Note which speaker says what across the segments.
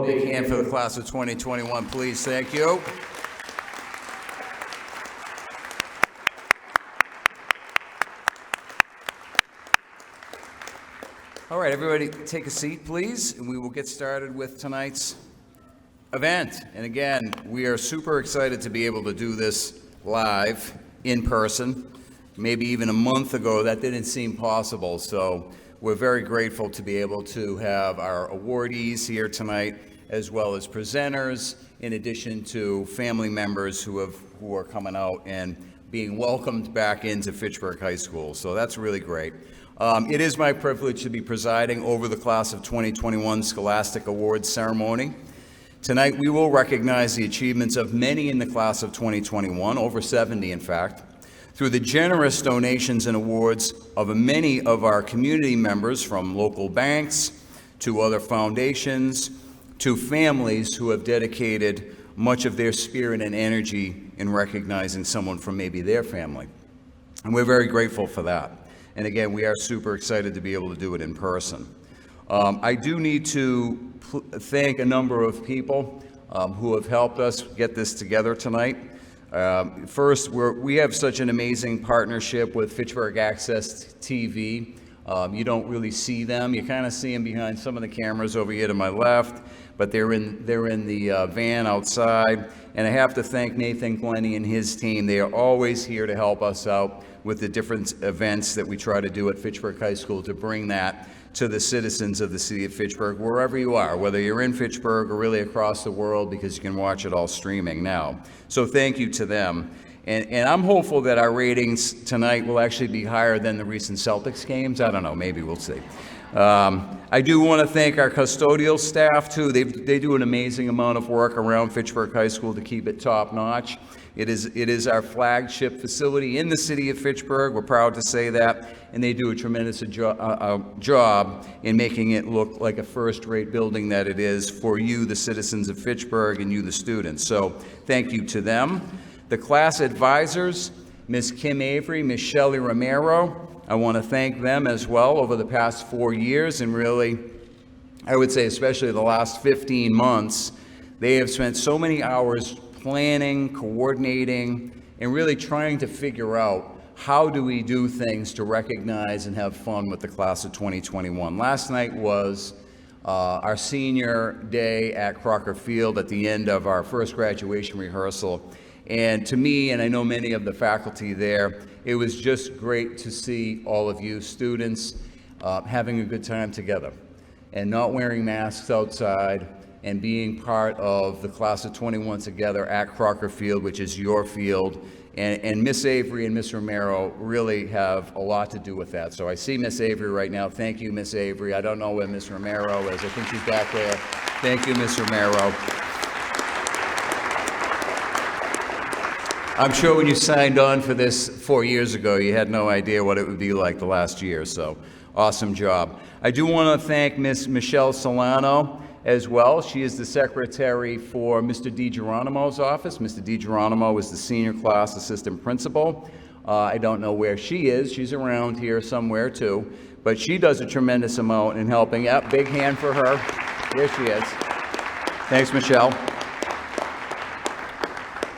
Speaker 1: a big hand for the class of 2021, please. Thank you. All right, everybody take a seat, please, and we will get started with tonight's event. And again, we are super excited to be able to do this live, in person. Maybe even a month ago, that didn't seem possible, so we're very grateful to be able to have our awardees here tonight, as well as presenters, in addition to family members who are coming out and being welcomed back into Fitchburg High School. So that's really great. It is my privilege to be presiding over the class of 2021 Scholastic Awards ceremony. Tonight, we will recognize the achievements of many in the class of 2021, over 70 in fact, through the generous donations and awards of many of our community members, from local banks to other foundations to families who have dedicated much of their spirit and energy in recognizing someone from maybe their family. And we're very grateful for that. And again, we are super excited to be able to do it in person. I do need to thank a number of people who have helped us get this together tonight. First, we have such an amazing partnership with Fitchburg Access TV. You don't really see them. You kind of see them behind some of the cameras over here to my left, but they're in the van outside. And I have to thank Nathan Glennie and his team. They are always here to help us out with the different events that we try to do at Fitchburg High School to bring that to the citizens of the city of Fitchburg, wherever you are, whether you're in Fitchburg or really across the world, because you can watch it all streaming now. So thank you to them. And I'm hopeful that our ratings tonight will actually be higher than the recent Celtics games. I don't know, maybe we'll see. I do want to thank our custodial staff too. They do an amazing amount of work around Fitchburg High School to keep it top notch. It is our flagship facility in the city of Fitchburg. We're proud to say that, and they do a tremendous job in making it look like a first-rate building that it is for you, the citizens of Fitchburg, and you, the students. So thank you to them. The class advisors, Ms. Kim Avery, Ms. Shelley Romero, I want to thank them as well over the past 4 years, and really, I would say especially the last 15 months, they have spent so many hours planning, coordinating, and really trying to figure out how do we do things to recognize and have fun with the class of 2021. Last night was our senior day at Crocker Field at the end of our first graduation rehearsal. And to me, and I know many of the faculty there, it was just great to see all of you students having a good time together and not wearing masks outside, and being part of the class of 21 together at Crocker Field, which is your field. And Miss Avery and Miss Romero really have a lot to do with that. So I see Miss Avery right now. Thank you, Miss Avery. I don't know where Miss Romero is. I think she's back there. Thank you, Miss Romero. I'm sure when you signed on for this 4 years ago, you had no idea what it would be like the last year. So awesome job. I do want to thank Miss Michelle Solano as well. She is the secretary for Mr. DiGeronimo's office. Mr. DiGeronimo is the senior class assistant principal. I don't know where she is. She's around here somewhere too, but she does a tremendous amount in helping. Yep, big hand for her. There she is. Thanks, Michelle.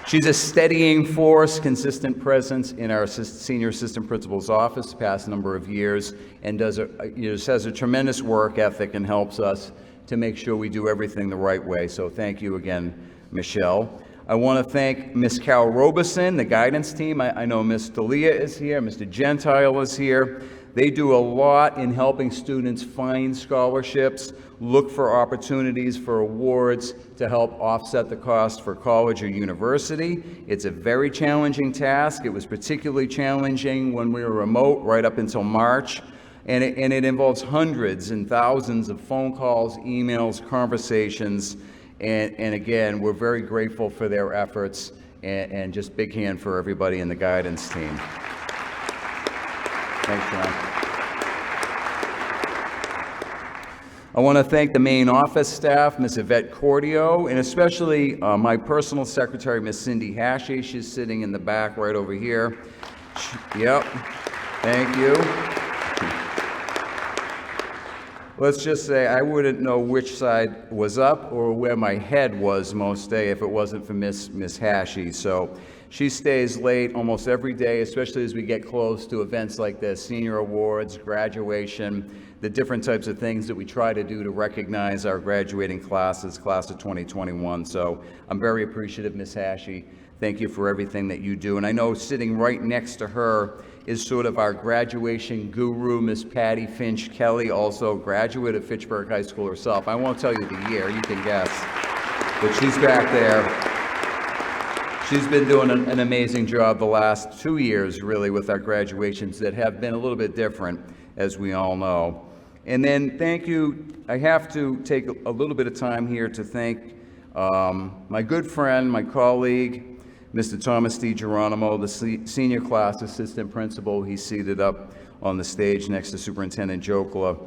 Speaker 1: She's a steadying force, consistent presence in our senior assistant principal's office the past number of years, and has a tremendous work ethic and helps us to make sure we do everything the right way. So thank you again, Michelle. I want to thank Miss Carol Robeson, the guidance team. I know Miss Dalia is here, Mr. Gentile is here. They do a lot in helping students find scholarships, look for opportunities for awards to help offset the cost for college or university. It's a very challenging task. It was particularly challenging when we were remote right up until March. And it involves hundreds and thousands of phone calls, emails, conversations, and again, we're very grateful for their efforts, and just big hand for everybody in the guidance team. Thanks, John. I want to thank the main office staff, Ms. Yvette Cordio, and especially my personal secretary, Ms. Cindy Hashi. She's sitting in the back right over here. Yep, thank you. let's just say I wouldn't know which side was up or where my head was most day if it wasn't for Miss Hashey. So she stays late almost every day, especially as we get close to events like this, Senior Awards, graduation, the different types of things that we try to do to recognize our graduating classes, class of 2021. So I'm very appreciative, Miss Hashey. Thank you for everything that you do. And I know sitting right next to her is sort of our graduation guru, Miss Patty Finch Kelly, also graduate of Fitchburg High School herself. I won't tell you the year, you can guess, but she's back there. She's been doing an amazing job the last 2 years, really, with our graduations that have been a little bit different, as we all know. And then thank you, I have to take a little bit of time here to thank my good friend, my colleague, Mr. Thomas DiGeronimo, the senior class assistant principal. He's seated up on the stage next to Superintendent Jokla.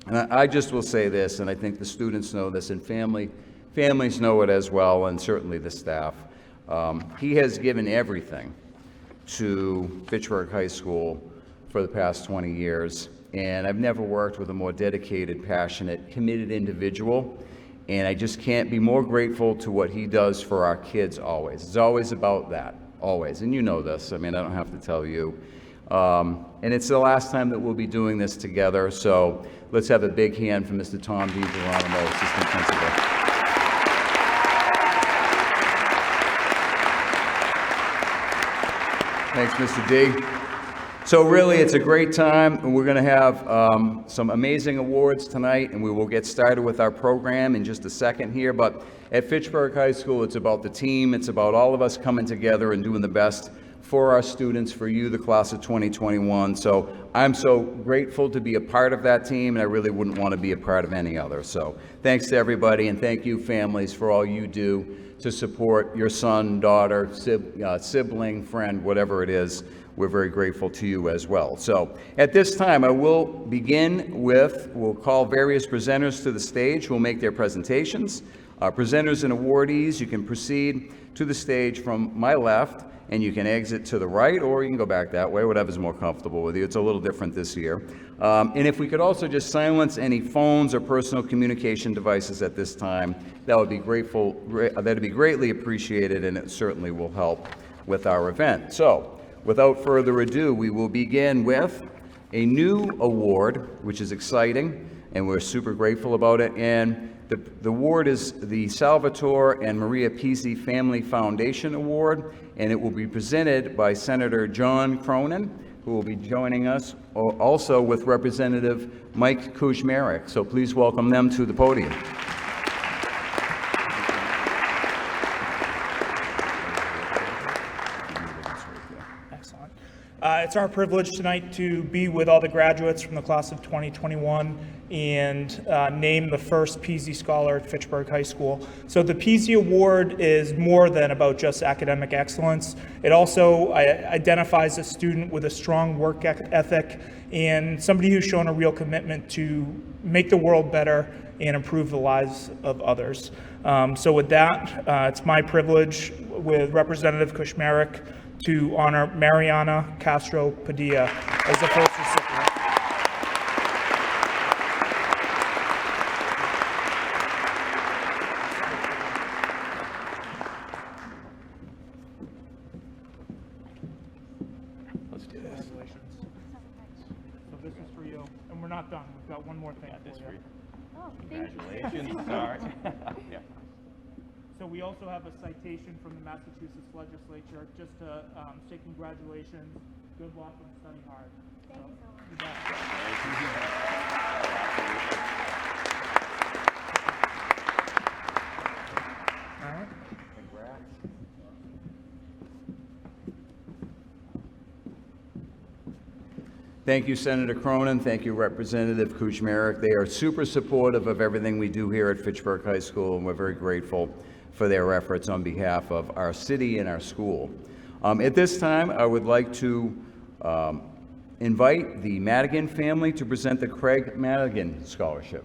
Speaker 1: And I just will say this, and I think the students know this, and families know it as well, and certainly the staff. He has given everything to Fitchburg High School for the past 20 years, and I've never worked with a more dedicated, passionate, committed individual. And I just can't be more grateful to what he does for our kids always. It's always about that, always. And you know this. I mean, I don't have to tell you. And it's the last time that we'll be doing this together. So let's have a big hand for Mr. Tom DiGeronimo, Assistant Principal. Thanks, Mr. D. So really, it's a great time, and we're going to have some amazing awards tonight, and we will get started with our program in just a second here. But at Fitchburg High School, it's about the team. It's about all of us coming together and doing the best for our students, for you, the class of 2021. So I'm so grateful to be a part of that team, and I really wouldn't want to be a part of any other. So thanks to everybody, and thank you, families, for all you do to support your son, daughter, sibling, friend, whatever it is. We're very grateful to you as well. So at this time, I will begin with, we'll call various presenters to the stage who will make their presentations. Presenters and awardees, you can proceed to the stage from my left, and you can exit to the right, or you can go back that way, whatever's more comfortable with you. It's a little different this year. And if we could also just silence any phones or personal communication devices at this time, that would be that'd be greatly appreciated, and it certainly will help with our event. So, without further ado, we will begin with a new award, which is exciting, and we're super grateful about it. And the award is the Salvatore and Maria Pizzi Family Foundation Award, and it will be presented by Senator John Cronin, who will be joining us, also with Representative Mike Kuchmarek. So please welcome them to the podium.
Speaker 2: It's our privilege tonight to be with all the graduates from the class of 2021 and name the first Pizzi Scholar at Fitchburg High School. So the Pizzi Award is more than about just academic excellence. It also identifies a student with a strong work ethic and somebody who's shown a real commitment to make the world better and improve the lives of others. So with that, it's my privilege with Representative Kuchmarek to honor Mariana Castro Padilla as the first recipient.
Speaker 1: Let's do this.
Speaker 2: Congratulations. So this is for you, and we're not done. We've got one more thing for you.
Speaker 3: Oh, thank you.
Speaker 1: Congratulations. Sorry. Yeah.
Speaker 2: So we also have a citation from the Massachusetts legislature just to say congratulations, good luck, and study hard.
Speaker 3: Thank you so much.
Speaker 2: You bet. All right.
Speaker 1: Congrats. Thank you, Senator Cronin. Thank you, Representative Kuchmarek. They are super supportive of everything we do here at Fitchburg High School, and we're very grateful for their efforts on behalf of our city and our school. At this time, I would like to invite the Madigan family to present the Craig Madigan Scholarship.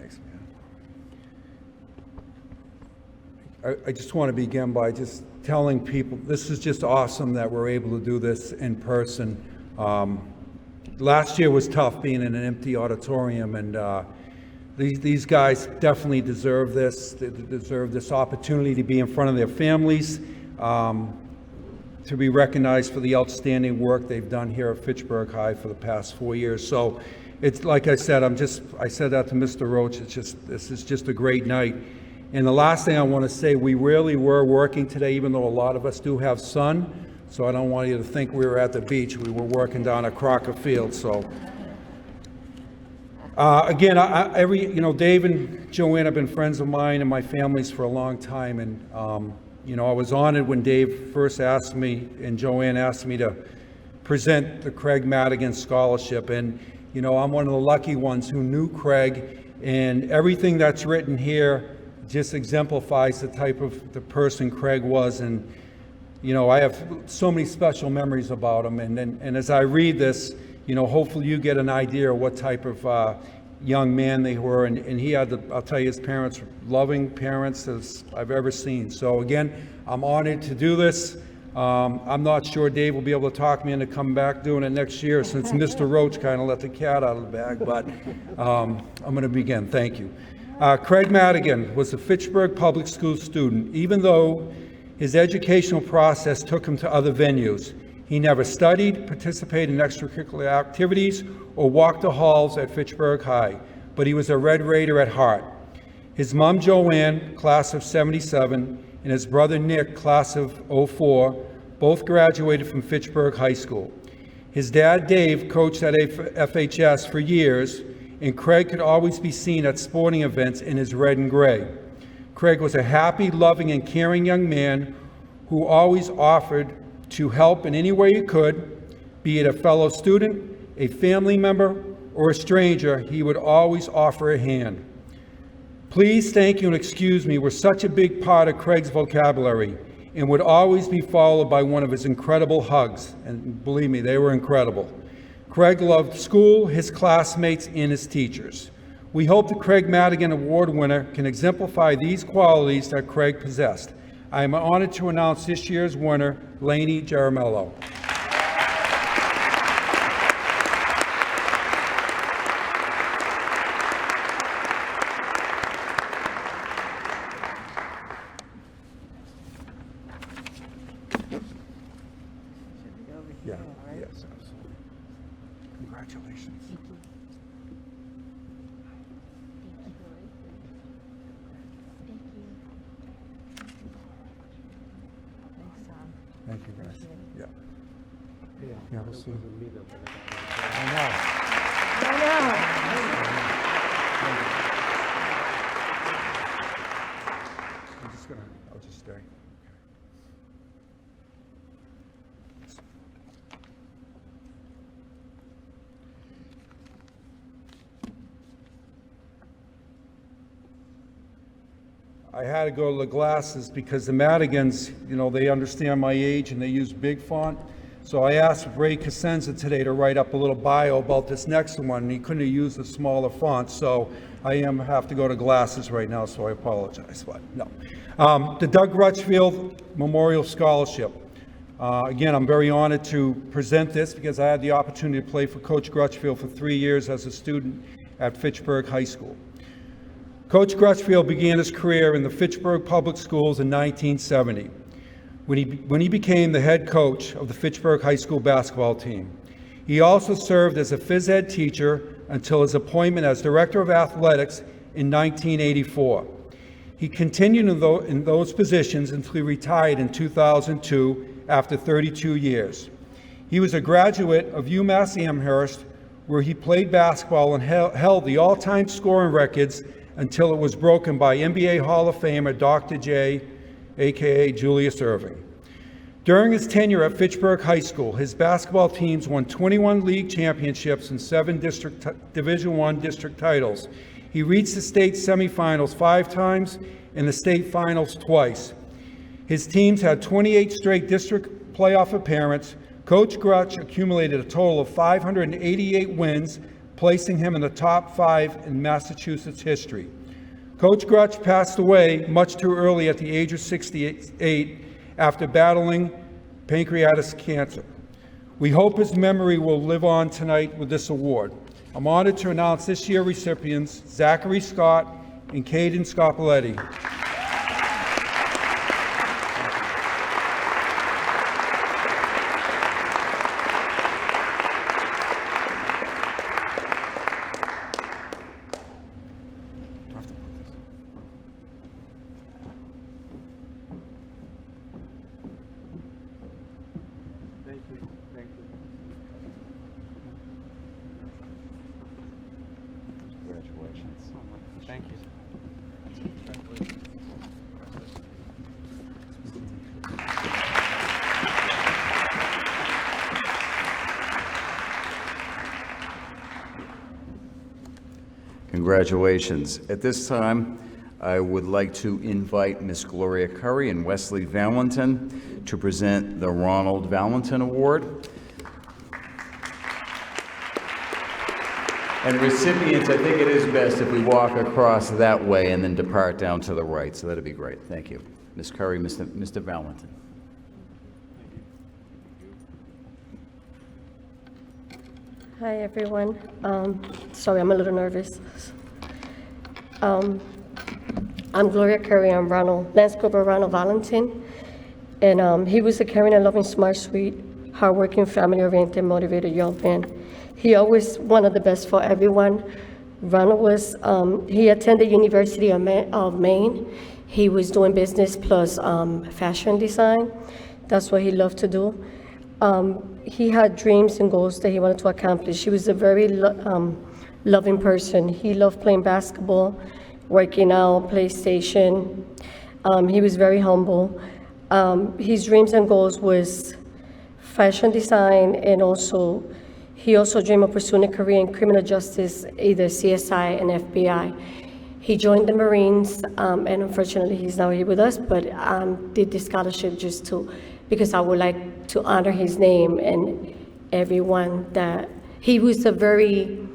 Speaker 4: Thanks, man. I just want to begin by just telling people this is just awesome that we're able to do this in person. Last year was tough being in an empty auditorium, and these guys definitely deserve this. They deserve this opportunity to be in front of their families, to be recognized for the outstanding work they've done here at Fitchburg High for the past 4 years. So it's like I said, I said that to Mr. Roach, this is just a great night. And the last thing I want to say, we really were working today, even though a lot of us do have sun. So I don't want you to think we were at the beach. We were working down at Crocker Field. So again, Dave and Joanne have been friends of mine and my family's for a long time. And, I was honored when Dave first asked me and Joanne asked me to present the Craig Madigan Scholarship. And, I'm one of the lucky ones who knew Craig, and everything that's written here just exemplifies the type of the person Craig was. And, I have so many special memories about him. And as I read this, hopefully you get an idea of what type of young man they were. And he had, I'll tell you, his parents were loving parents as I've ever seen. So again, I'm honored to do this. I'm not sure Dave will be able to talk me into coming back doing it next year, since Mr. Roach kind of let the cat out of the bag, but I'm going to begin. Thank you. Craig Madigan was a Fitchburg Public School student. Even though his educational process took him to other venues, he never studied, participated in extracurricular activities, or walked the halls at Fitchburg High, but he was a Red Raider at heart. His mom, Joanne, class of '77, and his brother, Nick, class of '04, both graduated from Fitchburg High School. His dad, Dave, coached at FHS for years, and Craig could always be seen at sporting events in his red and gray. Craig was a happy, loving, and caring young man who always offered to help in any way he could, be it a fellow student, a family member, or a stranger. He would always offer a hand. Please, thank you, and excuse me were such a big part of Craig's vocabulary and would always be followed by one of his incredible hugs. And believe me, they were incredible. Craig loved school, his classmates, and his teachers. We hope the Craig Madigan Award winner can exemplify these qualities that Craig possessed. I am honored to announce this year's winner, Elaine Jaramello. Yeah, yes, absolutely. Congratulations. Thank you, guys. Yeah. Yeah, we'll see. I know. I'll just stay. I had to go to the glasses because the Madigans, they understand my age and they use big font. So I asked Ray Cassenza today to write up a little bio about this next one, and he couldn't have used a smaller font, so I have to go to glasses right now, so I apologize, but no. The Doug Crutchfield Memorial Scholarship. Again, I'm very honored to present this because I had the opportunity to play for Coach Crutchfield for 3 years as a student at Fitchburg High School. Coach Crutchfield began his career in the Fitchburg Public Schools in 1970 when he became the head coach of the Fitchburg High School basketball team. He also served as a phys ed teacher until his appointment as Director of Athletics in 1984. He continued in those positions until he retired in 2002 after 32 years. He was a graduate of UMass Amherst, where he played basketball and held the all-time scoring records until it was broken by NBA Hall of Famer Dr. J, aka Julius Erving. During his tenure at Fitchburg High School, his basketball teams won 21 league championships and 7 Division I district titles. He reached the state semifinals 5 times and the state finals twice. His teams had 28 straight district playoff appearances. Coach Grutch accumulated a total of 588 wins, placing him in the top 5 in Massachusetts history. Coach Grutch passed away much too early at the age of 68 after battling pancreatic cancer. We hope his memory will live on tonight with this award. I'm honored to announce this year's recipients, Zachary Scott and Caden Scopoletti.
Speaker 1: Congratulations.
Speaker 5: Thank you.
Speaker 1: Congratulations. At this time, I would like to invite Miss Gloria Curry and Wesley Valentin to present the Ronald Valentin Award. And recipients, I think it is best if we walk across that way and then depart down to the right, so that'd be great. Thank you. Ms. Curry, Mr. Valentin.
Speaker 3: Hi, everyone. Sorry, I'm a little nervous. I'm Gloria Curry. I'm Lance Corporal Ronald Valentin. And he was a caring and loving, smart, sweet, hardworking, family-oriented, motivated young man. He always wanted the best for everyone. Ronald was, he attended University of Maine. He was doing business plus fashion design. That's what he loved to do. He had dreams and goals that he wanted to accomplish. He was a very loving person. He loved playing basketball, working out, PlayStation. He was very humble. His dreams and goals was fashion design, and he also dreamed of pursuing a career in criminal justice, either CSI and FBI. He joined the Marines, and unfortunately he's not here with us, but did the scholarship just because I would like to honor his name and everyone that, he was a very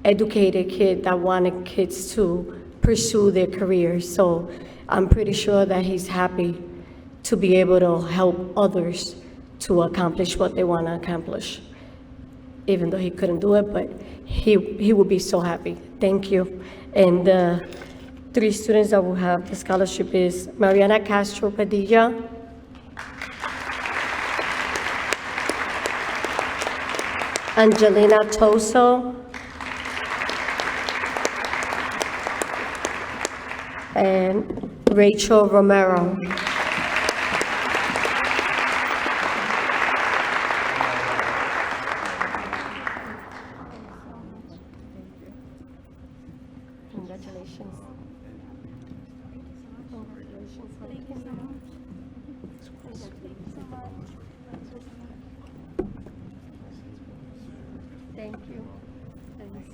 Speaker 3: educated kid that wanted kids to pursue their careers. So I'm pretty sure that he's happy to be able to help others to accomplish what they want to accomplish. Even though he couldn't do it, but he would be so happy. Thank you. And the 3 students that will have the scholarship is Mariana Castro Padilla, Angelina Toso, and Rachel Romero. Congratulations. Thank you. Thanks.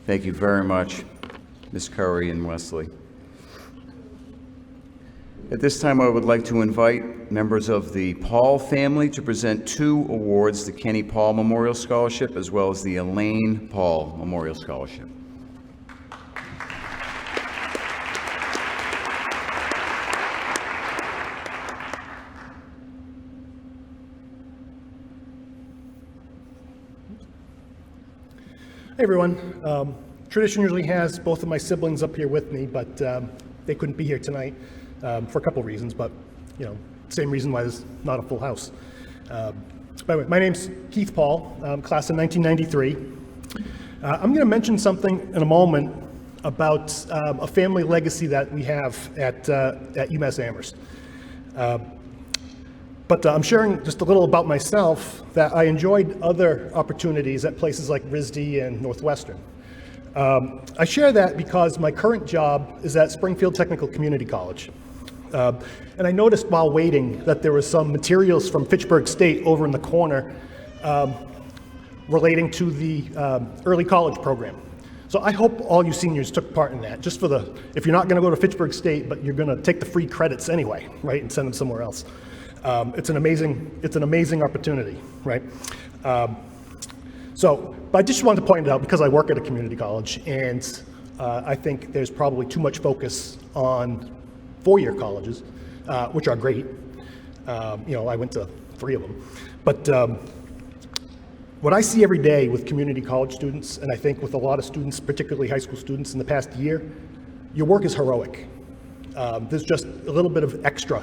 Speaker 1: Thank you very much, Ms. Curry and Wesley. At this time, I would like to invite members of the Paul family to present 2 awards, the Kenny Paul Memorial Scholarship as well as the Elaine Paul Memorial Scholarship.
Speaker 6: Hey everyone. Tradition usually has both of my siblings up here with me, but they couldn't be here tonight for a couple of reasons, but same reason why there's not a full house. By the way, my name's Keith Paul, class of 1993. I'm going to mention something in a moment about a family legacy that we have at UMass Amherst. But I'm sharing just a little about myself, that I enjoyed other opportunities at places like RISD and Northwestern. I share that because my current job is at Springfield Technical Community College. And I noticed while waiting that there was some materials from Fitchburg State over in the corner. relating to the early college program. So I hope all you seniors took part in that, just for if you're not going to go to Fitchburg State, but you're going to take the free credits anyway, right, and send them somewhere else. It's an amazing opportunity, right? But I just wanted to point it out because I work at a community college, and I think there's probably too much focus on four-year colleges, which are great. I went to 3 of them. But what I see every day with community college students, and I think with a lot of students, particularly high school students in the past year, your work is heroic. There's just a little bit of extra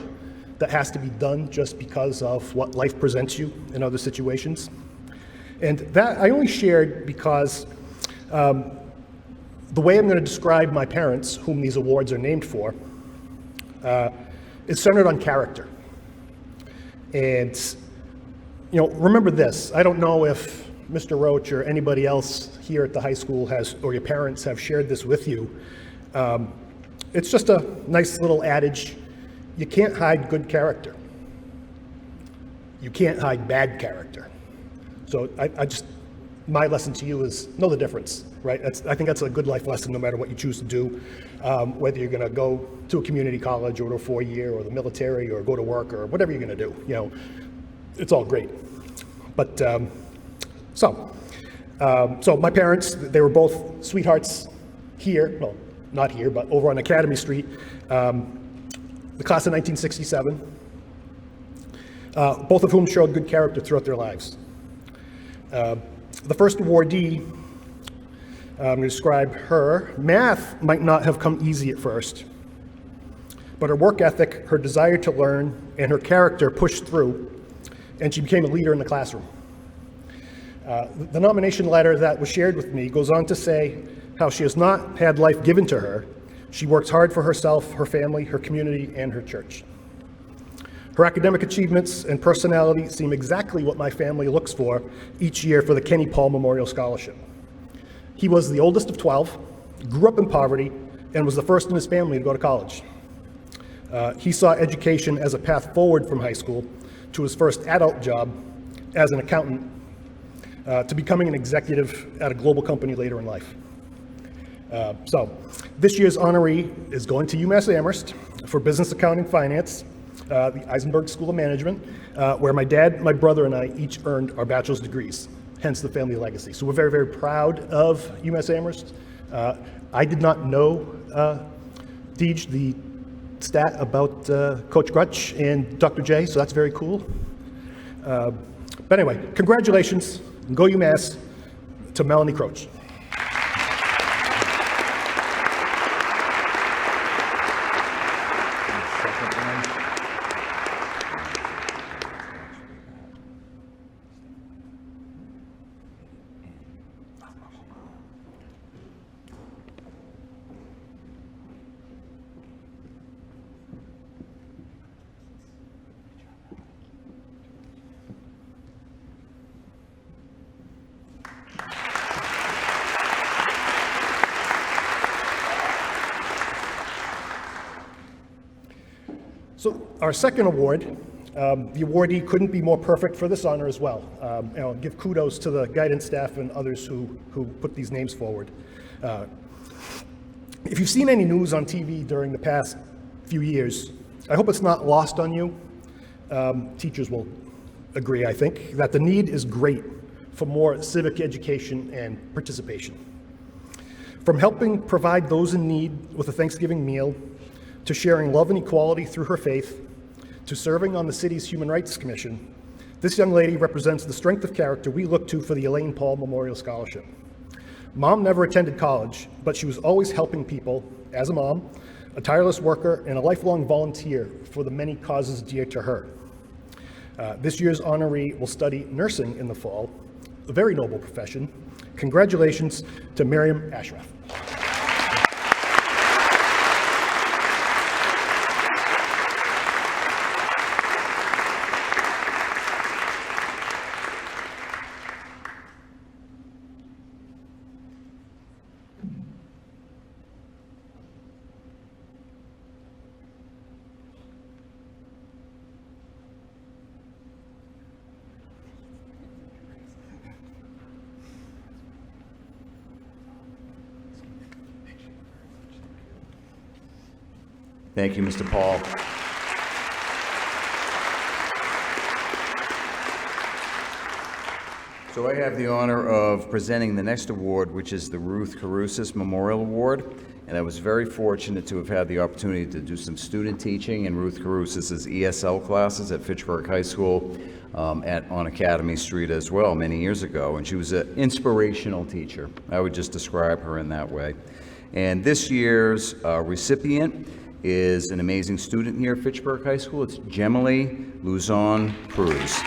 Speaker 6: that has to be done just because of what life presents you in other situations. And that I only shared because the way I'm going to describe my parents, whom these awards are named for, is centered on character. And remember this, I don't know if Mr. Roach or anybody else here at the high school or your parents have shared this with you. It's just a nice little adage, you can't hide good character. You can't hide bad character. So my lesson to you is know the difference, right? I think that's a good life lesson no matter what you choose to do, whether you're gonna go to a community college or to a 4-year or the military or go to work or whatever you're gonna do, it's all great. But, so my parents, they were both sweethearts here, well, not here, but over on Academy Street, the class of 1967, both of whom showed good character throughout their lives. The first awardee, I'm going to describe her. Math might not have come easy at first, but her work ethic, her desire to learn, and her character pushed through, and she became a leader in the classroom. The nomination letter that was shared with me goes on to say how she has not had life given to her. She works hard for herself, her family, her community, and her church. Her academic achievements and personality seem exactly what my family looks for each year for the Kenny Paul Memorial Scholarship. He was the oldest of 12, grew up in poverty, and was the first in his family to go to college. He saw education as a path forward from high school to his first adult job as an accountant, to becoming an executive at a global company later in life. So this year's honoree is going to UMass Amherst for Business Accounting Finance, the Eisenberg School of Management, where my dad, my brother, and I each earned our bachelor's degrees, hence the family legacy. So we're very, very proud of UMass Amherst. I did not know, Deej, the stat about Coach Grutch and Dr. J, so that's very cool. But anyway, congratulations, and go UMass, to Melanie Croach. So our second award, the awardee couldn't be more perfect for this honor as well. Give kudos to the guidance staff and others who put these names forward. If you've seen any news on TV during the past few years, I hope it's not lost on you. Teachers will agree, I think, that the need is great for more civic education and participation. From helping provide those in need with a Thanksgiving meal, to sharing love and equality through her faith, to serving on the city's Human Rights Commission, this young lady represents the strength of character we look to for the Elaine Paul Memorial Scholarship. Mom never attended college, but she was always helping people as a mom, a tireless worker, and a lifelong volunteer for the many causes dear to her. This year's honoree will study nursing in the fall, a very noble profession. Congratulations to Miriam Ashraf.
Speaker 1: Thank you, Mr. Paul. So I have the honor of presenting the next award, which is the Ruth Carusis Memorial Award. And I was very fortunate to have had the opportunity to do some student teaching in Ruth Carusis's ESL classes at Fitchburg High School on Academy Street as well many years ago. And she was an inspirational teacher. I would just describe her in that way. And this year's recipient is an amazing student here at Fitchburg High School. It's Gemily Luzon Cruz.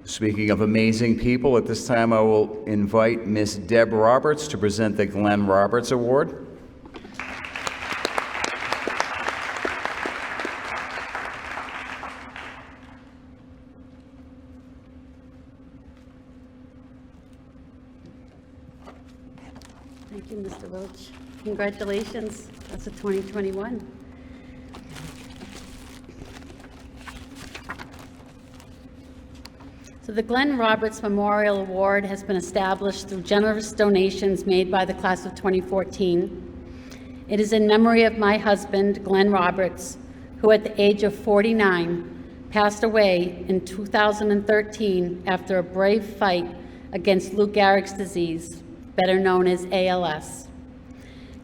Speaker 1: Speaking of amazing people, at this time I will invite Miss Deb Roberts to present the Glenn Roberts Award.
Speaker 5: Thank you, Mr. Roach. Congratulations, that's a 2021. So the Glenn Roberts Memorial Award has been established through generous donations made by the class of 2014. It is in memory of my husband, Glenn Roberts, who at the age of 49 passed away in 2013 after a brave fight against Lou Gehrig's disease, better known as ALS.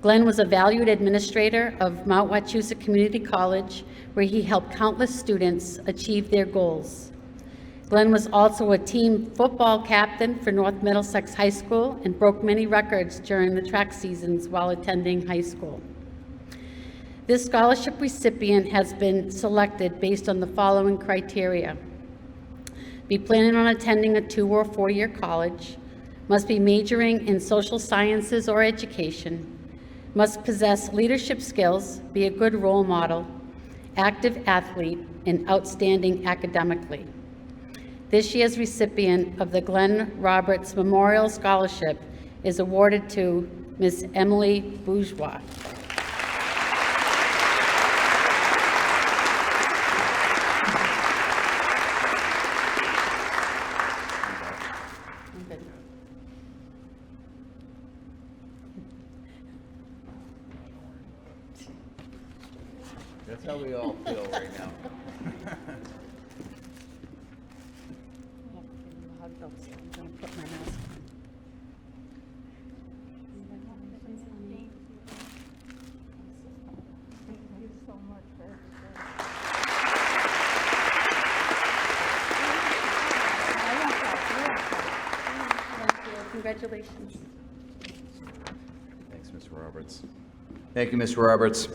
Speaker 5: Glenn was a valued administrator of Mount Wachusett Community College, where he helped countless students achieve their goals. Glenn was also a team football captain for North Middlesex High School and broke many records during the track seasons while attending high school. This scholarship recipient has been selected based on the following criteria: be planning on attending a 2- or 4-year college, must be majoring in social sciences or education, must possess leadership skills, be a good role model, active athlete, and outstanding academically. This year's recipient of the Glenn Roberts Memorial Scholarship is awarded to Ms. Emily Bourgeois.
Speaker 1: That's how we all feel right now.
Speaker 5: I'm going to put my mask on. Congratulations.
Speaker 1: Thanks, Ms. Roberts. Thank you, Ms. Roberts.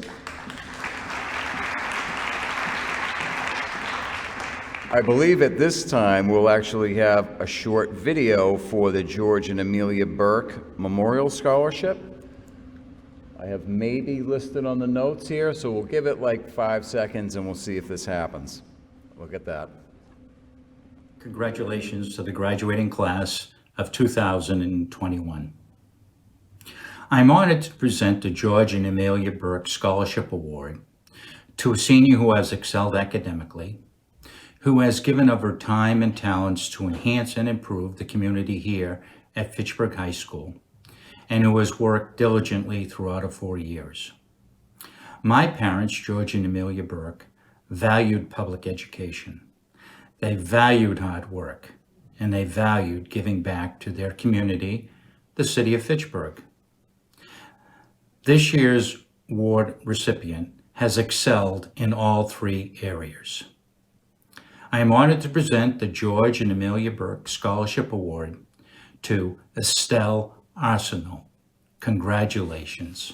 Speaker 1: I believe at this time we'll actually have a short video for the George and Amelia Burke Memorial Scholarship. I have maybe listed on the notes here, so we'll give it like 5 seconds and we'll see if this happens. Look at that.
Speaker 7: Congratulations to the graduating class of 2021. I'm honored to present the George and Amelia Burke Scholarship Award to a senior who has excelled academically, who has given of her time and talents to enhance and improve the community here at Fitchburg High School, and who has worked diligently throughout her 4 years. My parents, George and Amelia Burke, valued public education. They valued hard work, and they valued giving back to their community, the city of Fitchburg. This year's award recipient has excelled in all 3 areas. I am honored to present the George and Amelia Burke Scholarship Award to Estelle Arsenal. Congratulations.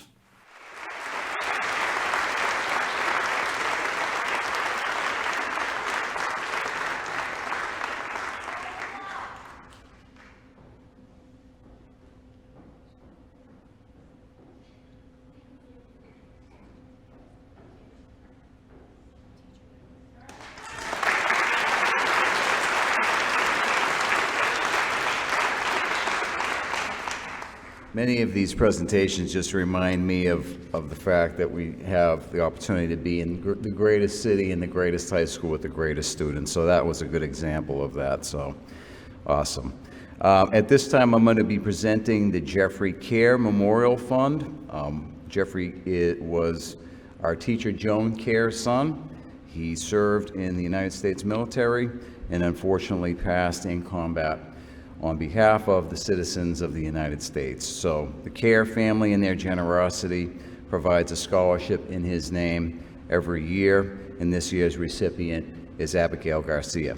Speaker 1: Many of these presentations just remind me of the fact that we have the opportunity to be in the greatest city and the greatest high school with the greatest students. So that was a good example of that, so awesome. At this time, I'm going to be presenting the Jeffrey Care Memorial Fund. Jeffrey was our teacher Joan Care's son. He served in the United States military and unfortunately passed in combat on behalf of the citizens of the United States. So the Care family and their generosity provides a scholarship in his name every year, and this year's recipient is Abigail Garcia.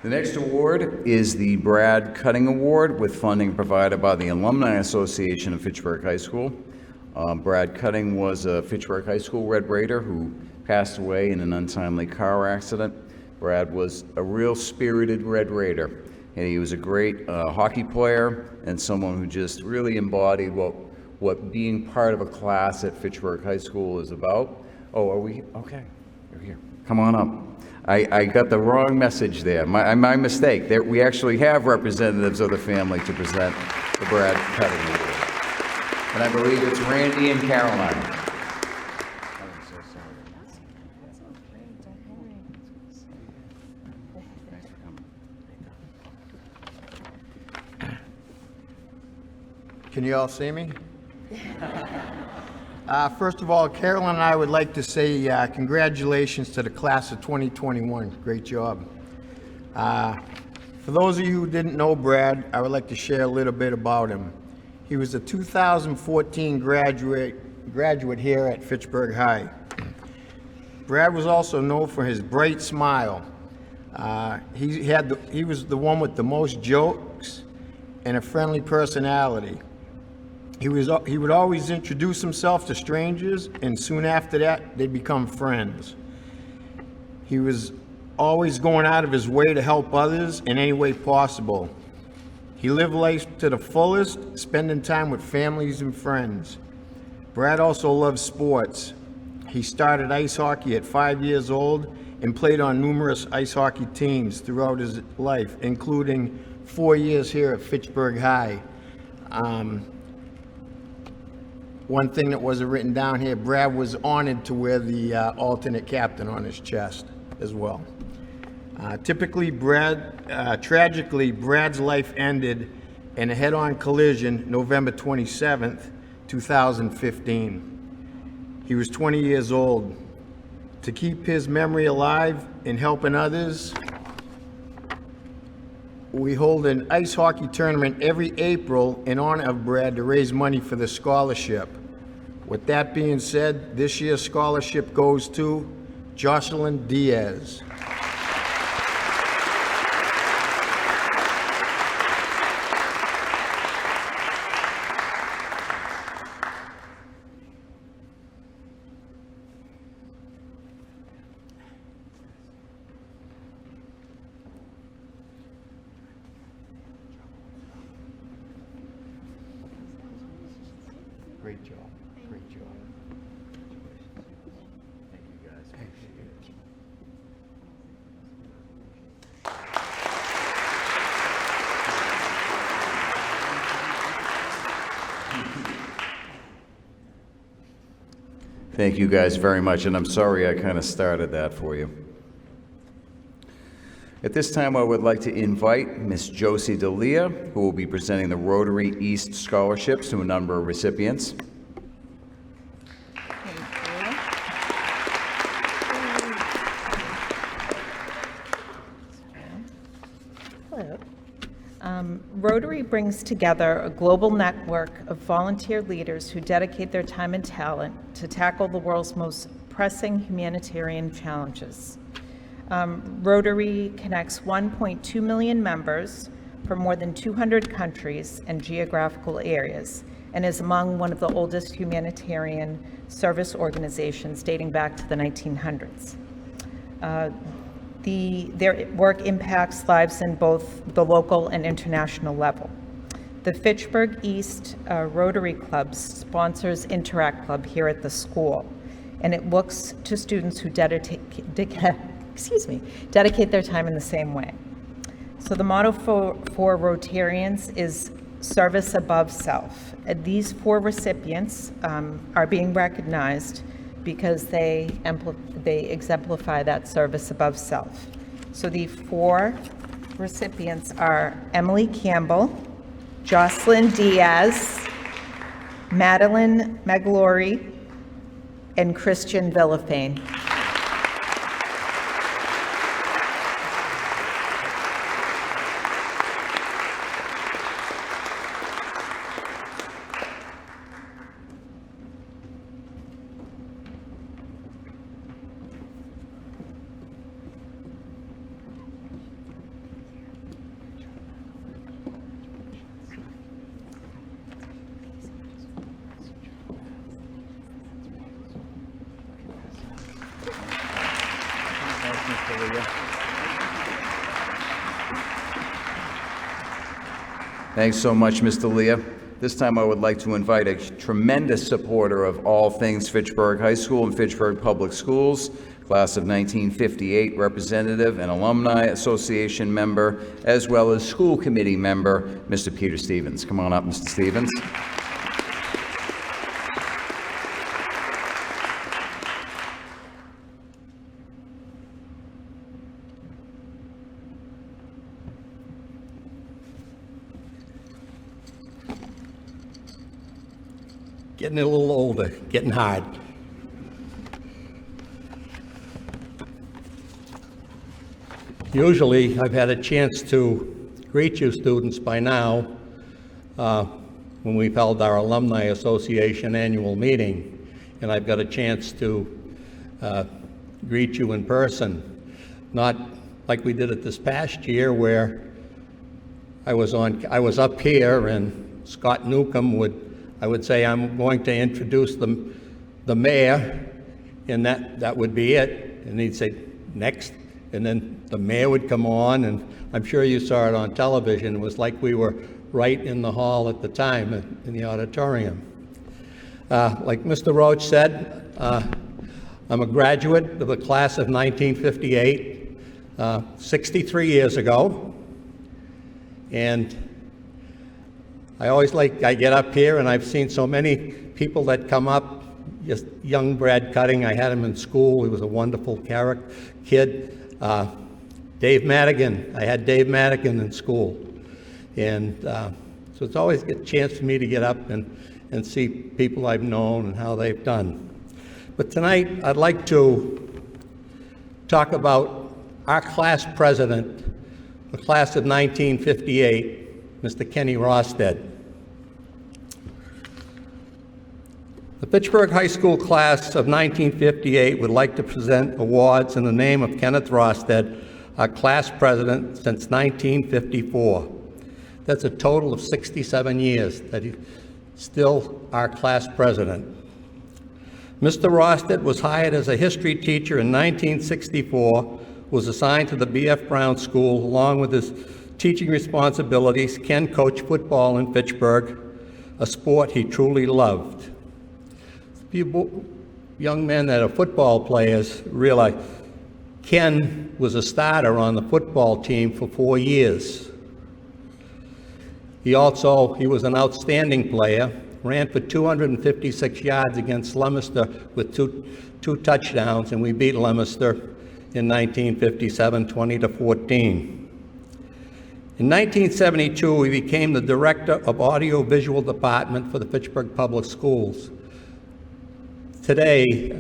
Speaker 1: The next award is the Brad Cutting Award with funding provided by the Alumni Association of Fitchburg High School. Brad Cutting was a Fitchburg High School Red Raider who passed away in an untimely car accident. Brad was a real spirited Red Raider, and he was a great hockey player and someone who just really embodied what being part of a class at Fitchburg High School is about. Oh, are we? Okay, you're here. Come on up. I got the wrong message there. My mistake. We actually have representatives of the family to present the Brad Cutting Award. And I believe it's Randy and Caroline. I'm so sorry. Thanks for coming.
Speaker 8: Can you all see me? First of all, Carolyn and I would like to say congratulations to the class of 2021. Great job. For those of you who didn't know Brad, I would like to share a little bit about him. He was a 2014 graduate here at Fitchburg High. Brad was also known for his bright smile. He was the one with the most jokes and a friendly personality. He would always introduce himself to strangers, and soon after that, they'd become friends. He was always going out of his way to help others in any way possible. He lived life to the fullest, spending time with families and friends. Brad also loved sports. He started ice hockey at 5 years old and played on numerous ice hockey teams throughout his life, including 4 years here at Fitchburg High. One thing that wasn't written down here, Brad was honored to wear the alternate captain on his chest as well. Tragically, Brad's life ended in a head-on collision November 27th, 2015. He was 20 years old. To keep his memory alive and helping others, we hold an ice hockey tournament every April in honor of Brad to raise money for the scholarship. With that being said, this year's scholarship goes to Jocelyn Diaz. Great job. Great job.
Speaker 1: Thank you, guys. Appreciate it. Thank you guys very much, and I'm sorry I kind of started that for you. At this time, I would like to invite Miss Josie D'Elia, who will be presenting the Rotary East scholarships to a number of recipients.
Speaker 9: Hello. Rotary brings together a global network of volunteer leaders who dedicate their time and talent to tackle the world's most pressing humanitarian challenges. Rotary connects 1.2 million members from more than 200 countries and geographical areas, and is among one of the oldest humanitarian service organizations dating back to the 1900s. Their work impacts lives in both the local and international level. The Fitchburg East Rotary Club sponsors Interact Club here at the school, and it looks to students who dedicate their time in the same way. So the motto for Rotarians is service above self. And these 4 recipients are being recognized because they exemplify that service above self. So the 4 recipients are Emily Campbell, Jocelyn Diaz, Madeline Maglori, and Christian Villafane.
Speaker 1: Thanks so much, Mr. Leah. This time I would like to invite a tremendous supporter of all things Fitchburg High School and Fitchburg Public Schools, class of 1958 representative and Alumni Association member, as well as school committee member, Mr. Peter Stevens. Come on up, Mr. Stevens.
Speaker 10: Getting a little older, getting hard. Usually, I've had a chance to greet you students by now when we've held our Alumni Association annual meeting, and I've got a chance to greet you in person. Not like we did it this past year where I was up here and Scott Newcomb I would say, I'm going to introduce the mayor, and that would be it. And he'd say, next. And then the mayor would come on, and I'm sure you saw it on television. It was like we were right in the hall at the time in the auditorium. Like Mr. Roach said, I'm a graduate of the class of 1958, 63 years ago. And I get up here and I've seen so many people that come up, just young Brad Cutting, I had him in school, he was a wonderful kid. Dave Madigan, I had Dave Madigan in school. And so it's always a chance for me to get up and see people I've known and how they've done. But tonight I'd like to talk about our class president, the class of 1958, Mr. Kenny Rosted. The Fitchburg High School class of 1958 would like to present awards in the name of Kenneth Rosted, our class president since 1954. That's a total of 67 years that he's still our class president. Mr. Rosted was hired as a history teacher in 1964, was assigned to the B.F. Brown School. Along with his teaching responsibilities, Ken coached football in Fitchburg, a sport he truly loved. You young men that are football players realize Ken was a starter on the football team for 4 years. He was an outstanding player, ran for 256 yards against Leominster with two touchdowns, and we beat Leominster in 1957, 20-14. In 1972, he became the director of audio-visual department for the Fitchburg Public Schools. Today,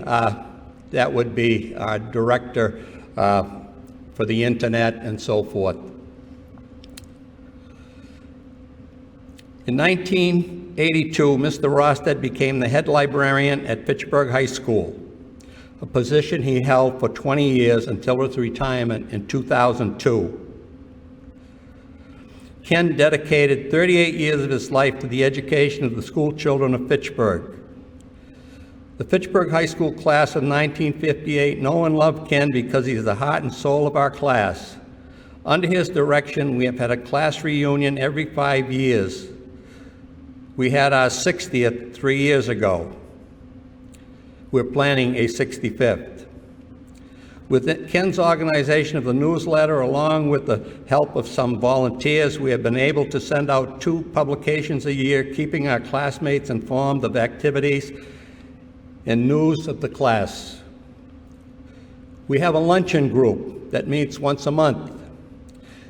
Speaker 10: that would be our director for the internet and so forth. In 1982, Mr. Rosted became the head librarian at Fitchburg High School, a position he held for 20 years until his retirement in 2002. Ken dedicated 38 years of his life to the education of the school children of Fitchburg. The Fitchburg High School class of 1958 know and love Ken because he's the heart and soul of our class. Under his direction, we have had a class reunion every 5 years. We had our 60th 3 years ago. We're planning a 65th. With Ken's organization of the newsletter, along with the help of some volunteers, we have been able to send out 2 publications a year, keeping our classmates informed of activities and news of the class. We have a luncheon group that meets once a month.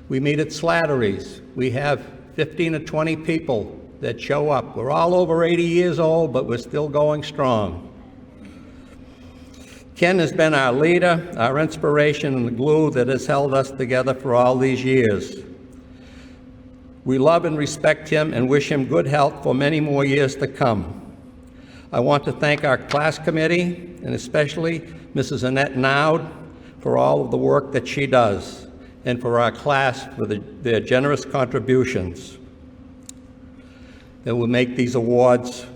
Speaker 10: We meet at Slattery's. We have 15 or 20 people that show up. We're all over 80 years old, but we're still going strong. Ken has been our leader, our inspiration, and the glue that has held us together for all these years. We love and respect him and wish him good health for many more years to come. I want to thank our class committee, and especially Mrs. Annette Naud, for all of the work that she does, and for our class for their generous contributions that will make these awards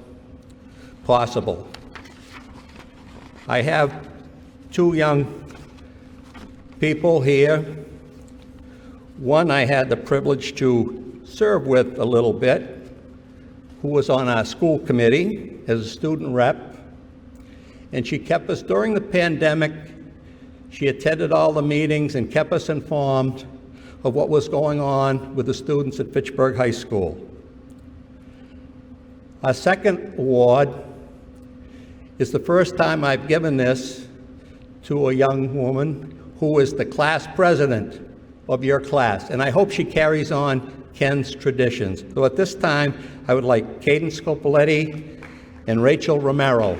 Speaker 10: possible. I have 2 young people here. One I had the privilege to serve with a little bit, who was on our school committee as a student rep, and she kept us during the pandemic. She attended all the meetings and kept us informed of what was going on with the students at Fitchburg High School. Our second award is the first time I've given this to a young woman who is the class president of your class, and I hope she carries on Ken's traditions. So at this time, I would like Caden Scopoletti and Rachel Romero.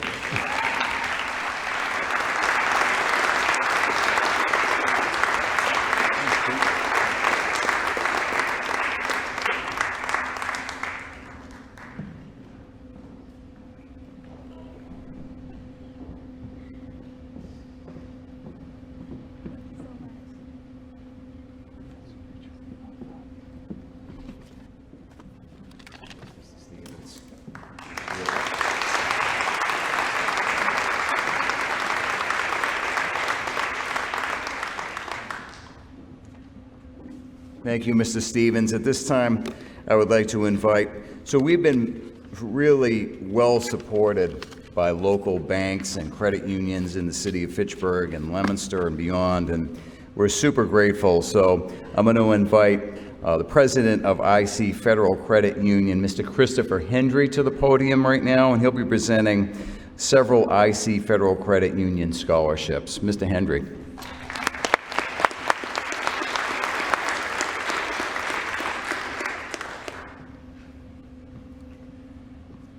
Speaker 1: Thank you, Mr. Stevens. At this time, I would like to invite, so we've been really well supported by local banks and credit unions in the city of Fitchburg and Leominster and beyond, and we're super grateful. So I'm going to invite the president of IC Federal Credit Union, Mr. Christopher Hendry, to the podium right now, and he'll be presenting several IC Federal Credit Union scholarships. Mr. Hendry.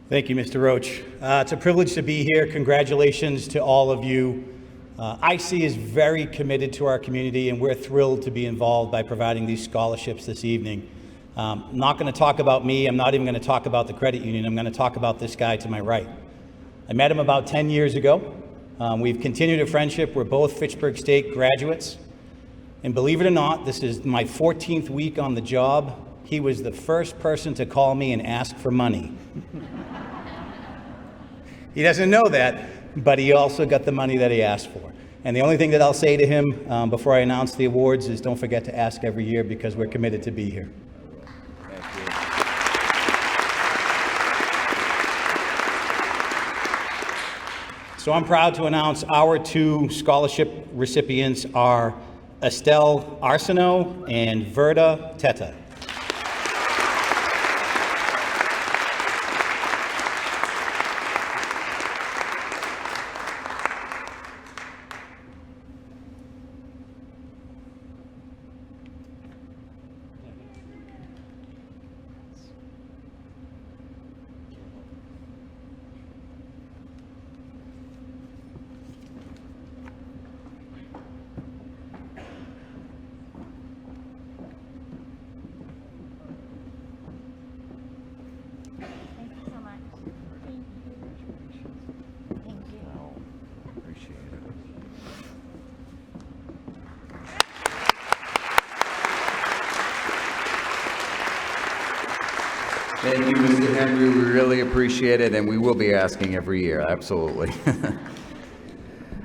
Speaker 11: Thank you, Mr. Roach. It's a privilege to be here. Congratulations to all of you. IC is very committed to our community, and we're thrilled to be involved by providing these scholarships this evening. I'm not going to talk about me. I'm not even going to talk about the credit union. I'm going to talk about this guy to my right. I met him about 10 years ago. We've continued a friendship. We're both Fitchburg State graduates. And believe it or not, this is my 14th week on the job. He was the first person to call me and ask for money. He doesn't know that, but he also got the money that he asked for. And the only thing that I'll say to him before I announce the awards is don't forget to ask every year, because we're committed to be here.
Speaker 1: Thank you.
Speaker 11: So I'm proud to announce our 2 scholarship recipients are Estelle Arsenault and Verda Teta.
Speaker 1: Thank you, Mr. Henry. We really appreciate it, and we will be asking every year, absolutely.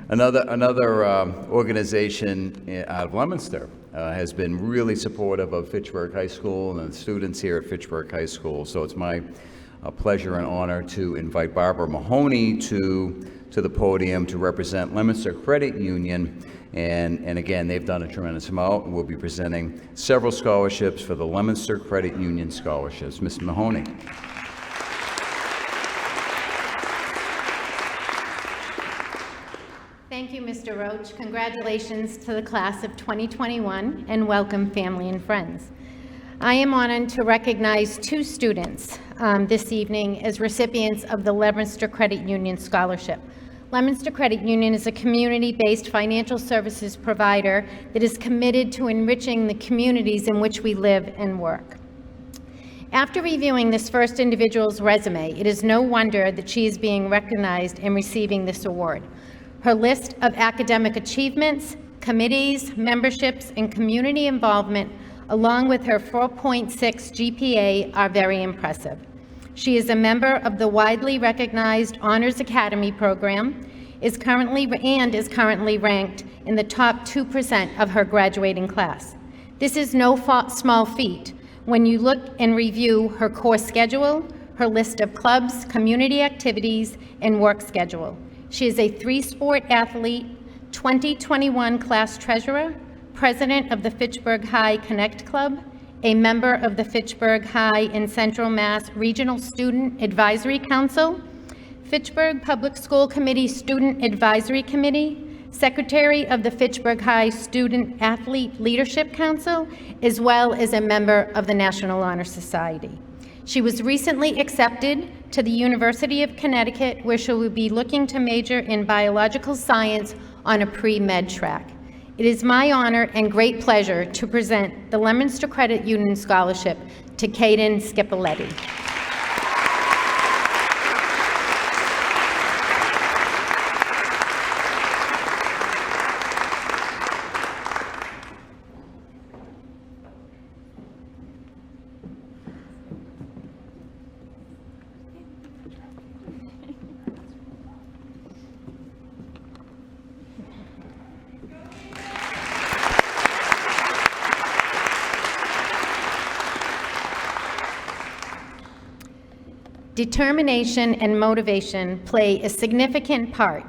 Speaker 1: Another organization out of Leominster has been really supportive of Fitchburg High School and the students here at Fitchburg High School. So it's my pleasure and honor to invite Barbara Mahoney to the podium to represent Leominster Credit Union. And again, they've done a tremendous amount, and we'll be presenting several scholarships for the Leominster Credit Union scholarships. Ms. Mahoney.
Speaker 12: Thank you, Mr. Roach. Congratulations to the class of 2021, and welcome family and friends. I am honored to recognize two students this evening as recipients of the Leominster Credit Union Scholarship. Leominster Credit Union is a community-based financial services provider that is committed to enriching the communities in which we live and work. After reviewing this first individual's resume, it is no wonder that she is being recognized and receiving this award. Her list of academic achievements, committees, memberships, and community involvement, along with her 4.6 GPA, are very impressive. She is a member of the widely recognized Honors Academy program, is currently ranked in the top 2% of her graduating class. This is no small feat when you look and review her course schedule, her list of clubs, community activities, and work schedule. She is a 3-sport athlete, 2021 class treasurer, president of the Fitchburg High Connect Club, a member of the Fitchburg High and Central Mass Regional Student Advisory Council, Fitchburg Public School Committee Student Advisory Committee, secretary of the Fitchburg High Student Athlete Leadership Council, as well as a member of the National Honor Society. She was recently accepted to the University of Connecticut, where she will be looking to major in biological science on a pre-med track. It is my honor and great pleasure to present the Leominster Credit Union Scholarship to Caden Scipiletti. Determination and motivation play a significant part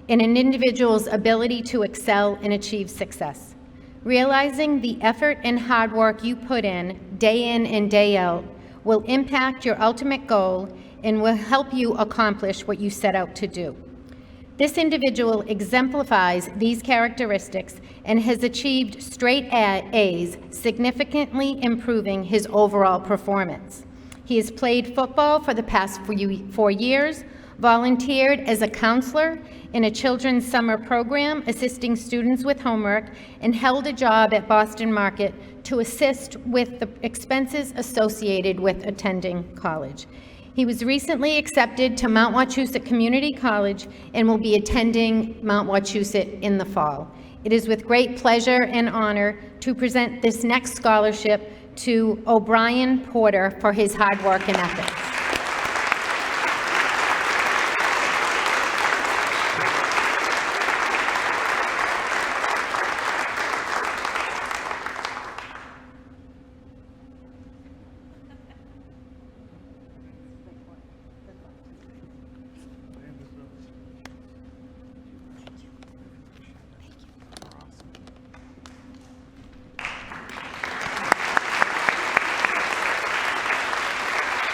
Speaker 12: in an individual's ability to excel and achieve success. Realizing the effort and hard work you put in and day out will impact your ultimate goal and will help you accomplish what you set out to do. This individual exemplifies these characteristics and has achieved straight A's, significantly improving his overall performance. He has played football for the past 4 years, volunteered as a counselor in a children's summer program assisting students with homework, and held a job at Boston Market to assist with the expenses associated with attending college. He was recently accepted to Mount Wachusett Community College and will be attending Mount Wachusett in the fall. It is with great pleasure and honor to present this next scholarship to O'Brien Porter for his hard work and ethics.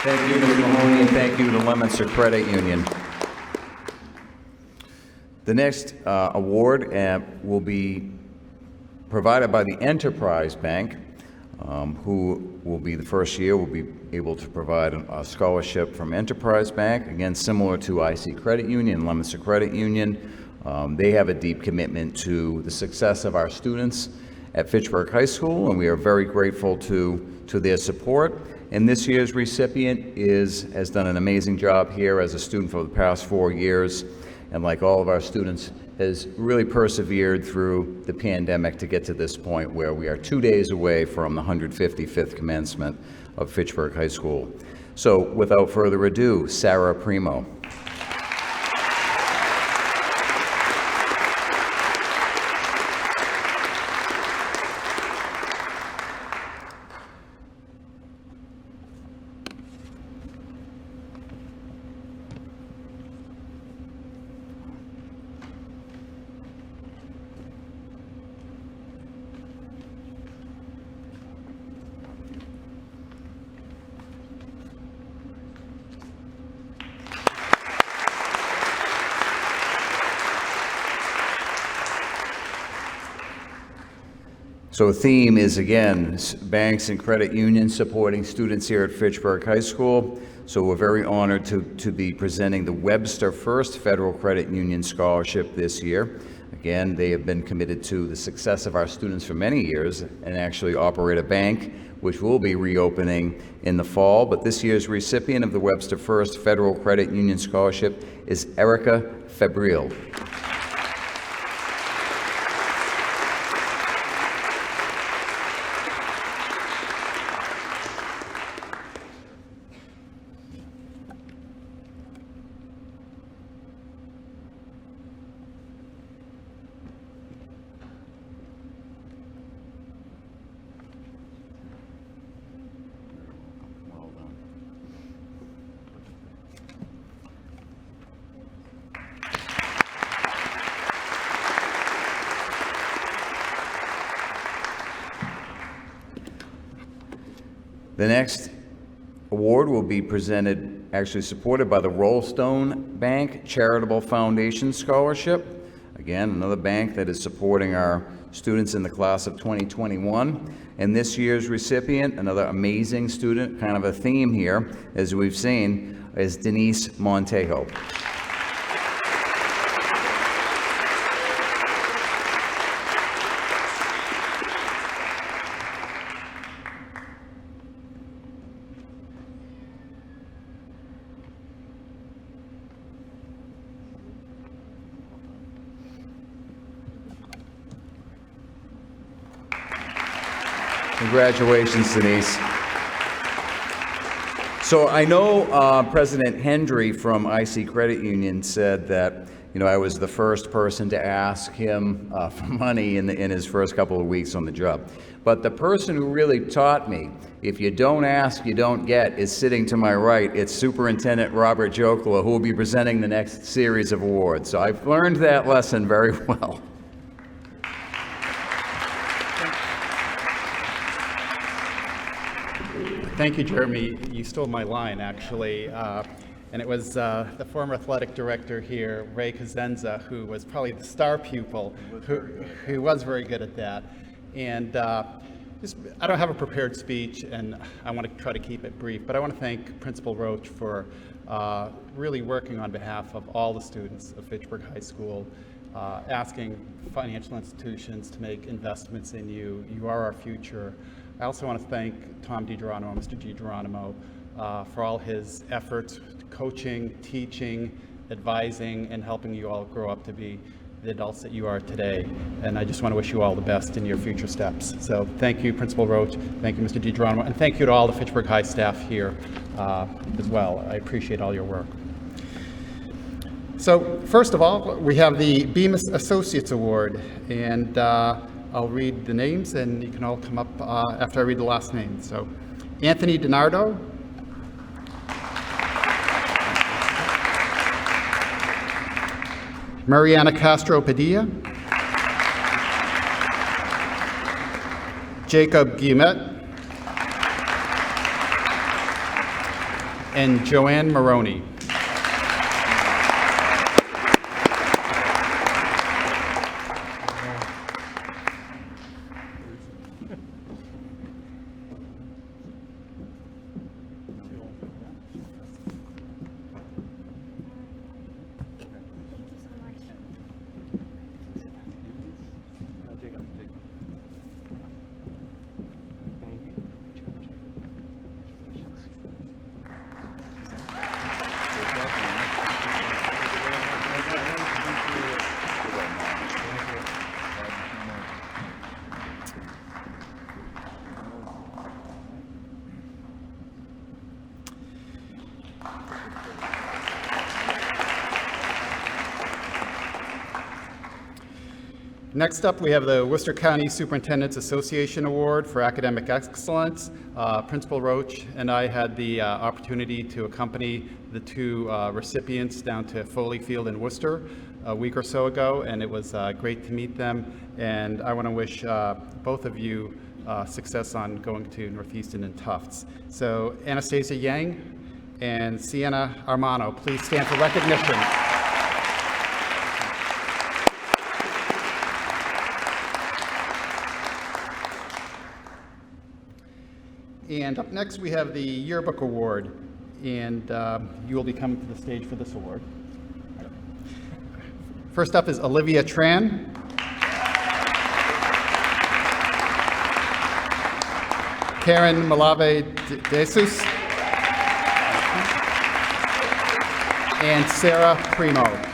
Speaker 1: Thank you, Ms. Mahoney, and thank you to Leominster Credit Union. The next award will be provided by the Enterprise Bank, who will be the first year will be able to provide a scholarship from Enterprise Bank, again similar to IC Credit Union, Leominster Credit Union. They have a deep commitment to the success of our students at Fitchburg High School, and we are very grateful to their support. And this year's recipient has done an amazing job here as a student for the past 4 years, and like all of our students, has really persevered through the pandemic to get to this point where we are 2 days away from the 155th commencement of Fitchburg High School. So without further ado, Sarah Primo. So a theme is, again, banks and credit unions supporting students here at Fitchburg High School. So we're very honored to be presenting the Webster First Federal Credit Union Scholarship this year. Again, they have been committed to the success of our students for many years and actually operate a bank, which will be reopening in the fall. But this year's recipient of the Webster First Federal Credit Union Scholarship is Erica Fabril. The next award will be presented, actually supported by the Rollstone Bank Charitable Foundation Scholarship. Again, another bank that is supporting our students in the class of 2021. And this year's recipient, another amazing student, kind of a theme here, as we've seen, is Denise Montejo. Congratulations, Denise. So I know President Hendry from IC Credit Union said that, I was the first person to ask him for money in his first couple of weeks on the job. But the person who really taught me, if you don't ask, you don't get, is sitting to my right. It's Superintendent Robert Jokela, who will be presenting the next series of awards. So I've learned that lesson very well.
Speaker 13: Thank you, Jeremy. You stole my line, actually. And it was the former athletic director here, Ray Cassenza, who was probably the star pupil, who was very good at that. And I don't have a prepared speech, and I want to try to keep it brief, but I want to thank Principal Roach for really working on behalf of all the students of Fitchburg High School, asking financial institutions to make investments in you. You are our future. I also want to thank Tom DiGeronimo, Mr. DiGeronimo, for all his efforts, coaching, teaching, advising, and helping you all grow up to be the adults that you are today. And I just want to wish you all the best in your future steps. So thank you, Principal Roach, thank you, Mr. DiGeronimo, and thank you to all the Fitchburg High staff here as well. I appreciate all your work. So first of all, we have the Bemis Associates Award, and I'll read the names, and you can all come up after I read the last name. So, Anthony DiNardo, Mariana Castro Padilla, Jacob Guillemette, and Joanne Maroney. Next up, we have the Worcester County Superintendents Association Award for Academic Excellence. Principal Roach and I had the opportunity to accompany the two recipients down to Foley Field in Worcester a week or so ago, and it was great to meet them. And I want to wish both of you success on going to Northeastern and Tufts. So Anastasia Yang and Sienna Armano, please stand for recognition. And up next, we have the Yearbook Award, and you will be coming to the stage for this award. First up is Olivia Tran. Karen Malave Jesus. And Sarah Primo.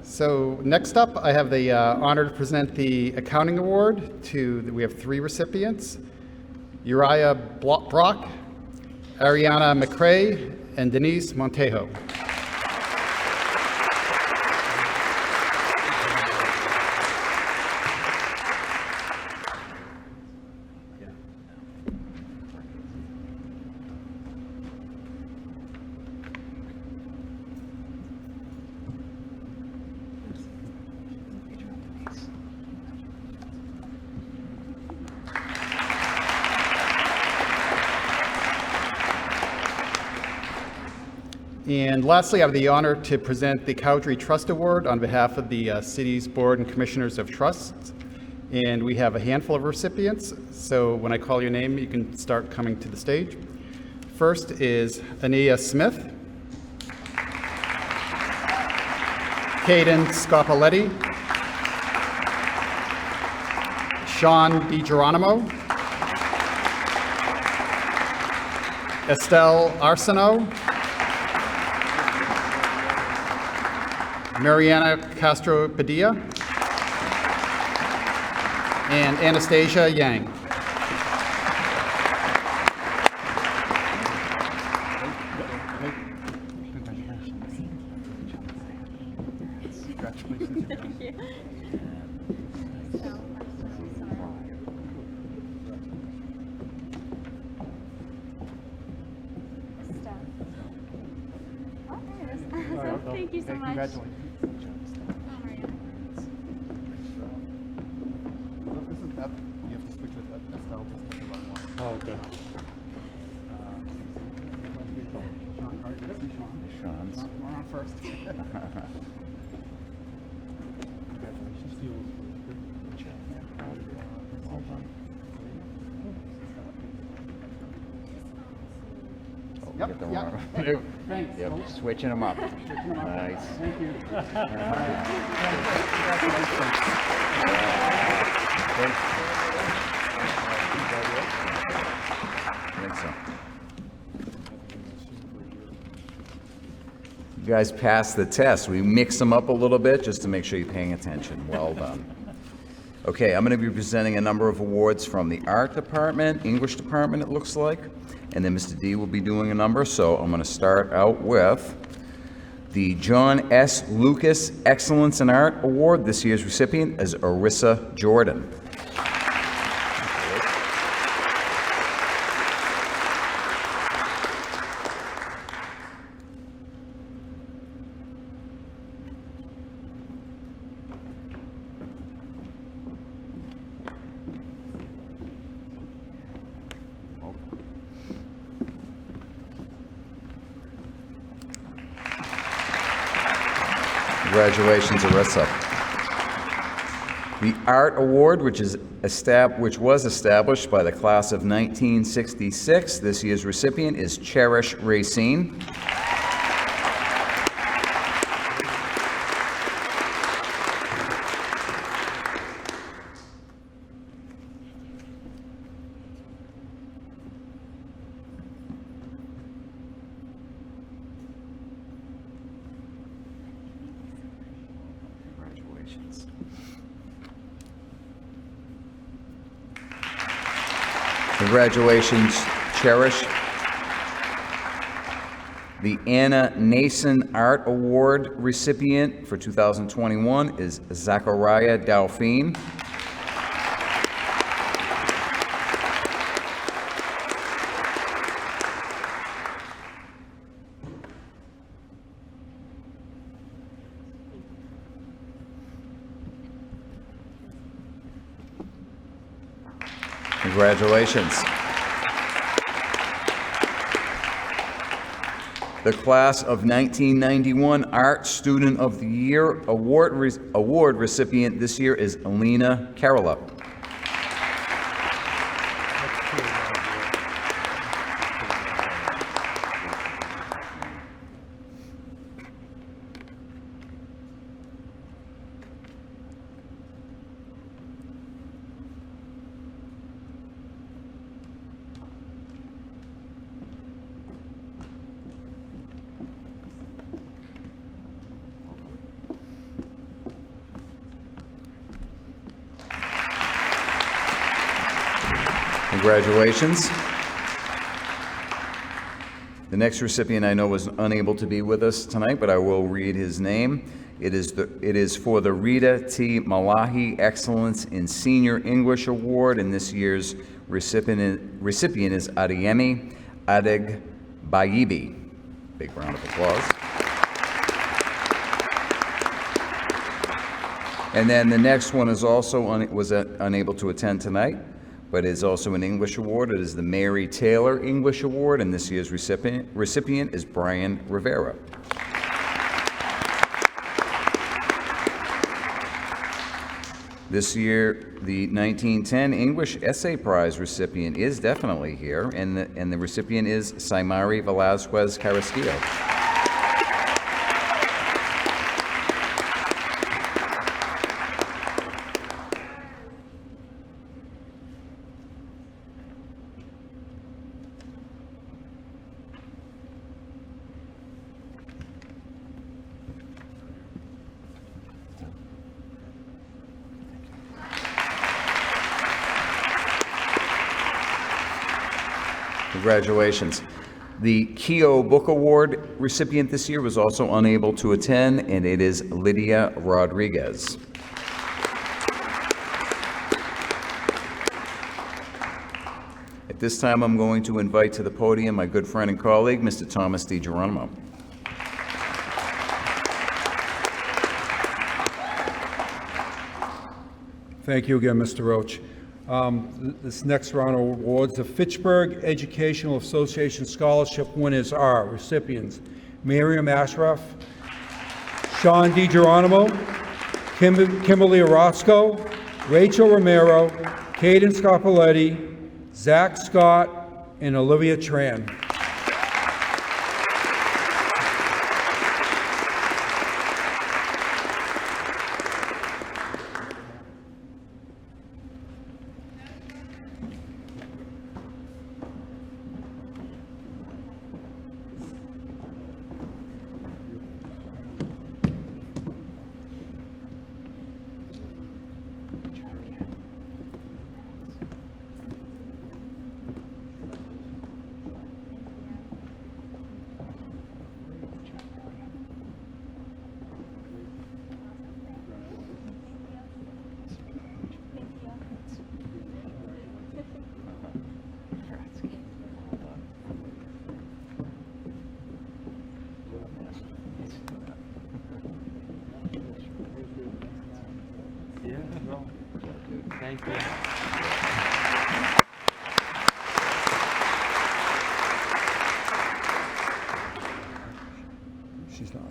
Speaker 13: So next up, I have the honor to present the Accounting Award we have 3 recipients: Uriah Brock, Ariana McCrae, and Denise Montejo. And lastly, I have the honor to present the Cowdrey Trust Award on behalf of the city's Board and Commissioners of Trusts. And we have a handful of recipients, so when I call your name, you can start coming to the stage. First is Ania Smith, Caden Scopoletti, Sean DiGeronimo, Estelle Arsenault, Mariana Castro Padilla, and Anastasia Yang.
Speaker 14: Thank you so much.
Speaker 13: Congratulations. You have to switch with Estelle just to the right one.
Speaker 10: Oh, okay.
Speaker 13: Sean's. We're on first. Congratulations to you.
Speaker 1: Yep, get the one.
Speaker 13: Thanks.
Speaker 1: Yep, switching them up. Nice.
Speaker 13: Thank you.
Speaker 1: I think so. You guys passed the test. We mixed them up a little bit just to make sure you're paying attention. Well done. Okay, I'm going to be presenting a number of awards from the art department, English department, it looks like, and then Mr. D will be doing a number. So I'm going to start out with the John S. Lucas Excellence in Art Award. This year's recipient is Arissa Jordan. Congratulations, Arissa. The Art Award, which was established by the class of 1966. This year's recipient is Cherish Racine. Congratulations, Cherish. The Anna Nason Art Award recipient for 2021 is Zachariah Dauphine. Congratulations. The class of 1991 Art Student of the Year award recipient this year is Alina Carola. Congratulations. The next recipient I know was unable to be with us tonight, but I will read his name. It is for the Rita T. Malahi Excellence in Senior English Award, and this year's recipient is Adeyemi Adegbayibi. Big round of applause. And then the next one is also unable to attend tonight, but is also an English award. It is the Mary Taylor English Award, and this year's recipient is Brian Rivera. This year, the 1910 English Essay Prize recipient is definitely here, and the recipient is Saimari Velasquez Carrasquillo. Congratulations. The Keogh Book Award recipient this year was also unable to attend, and it is Lydia Rodriguez. At this time, I'm going to invite to the podium my good friend and colleague, Mr. Thomas DiGeronimo.
Speaker 4: Thank you again, Mr. Roach. This next round of awards, the Fitchburg Educational Association Scholarship winners are recipients Miriam Ashraf, Sean DiGeronimo, Kimberly Orozco, Rachel Romero, Caden Scarpoletti, Zach Scott, and Olivia Tran.
Speaker 15: Thank you.
Speaker 4: She's not.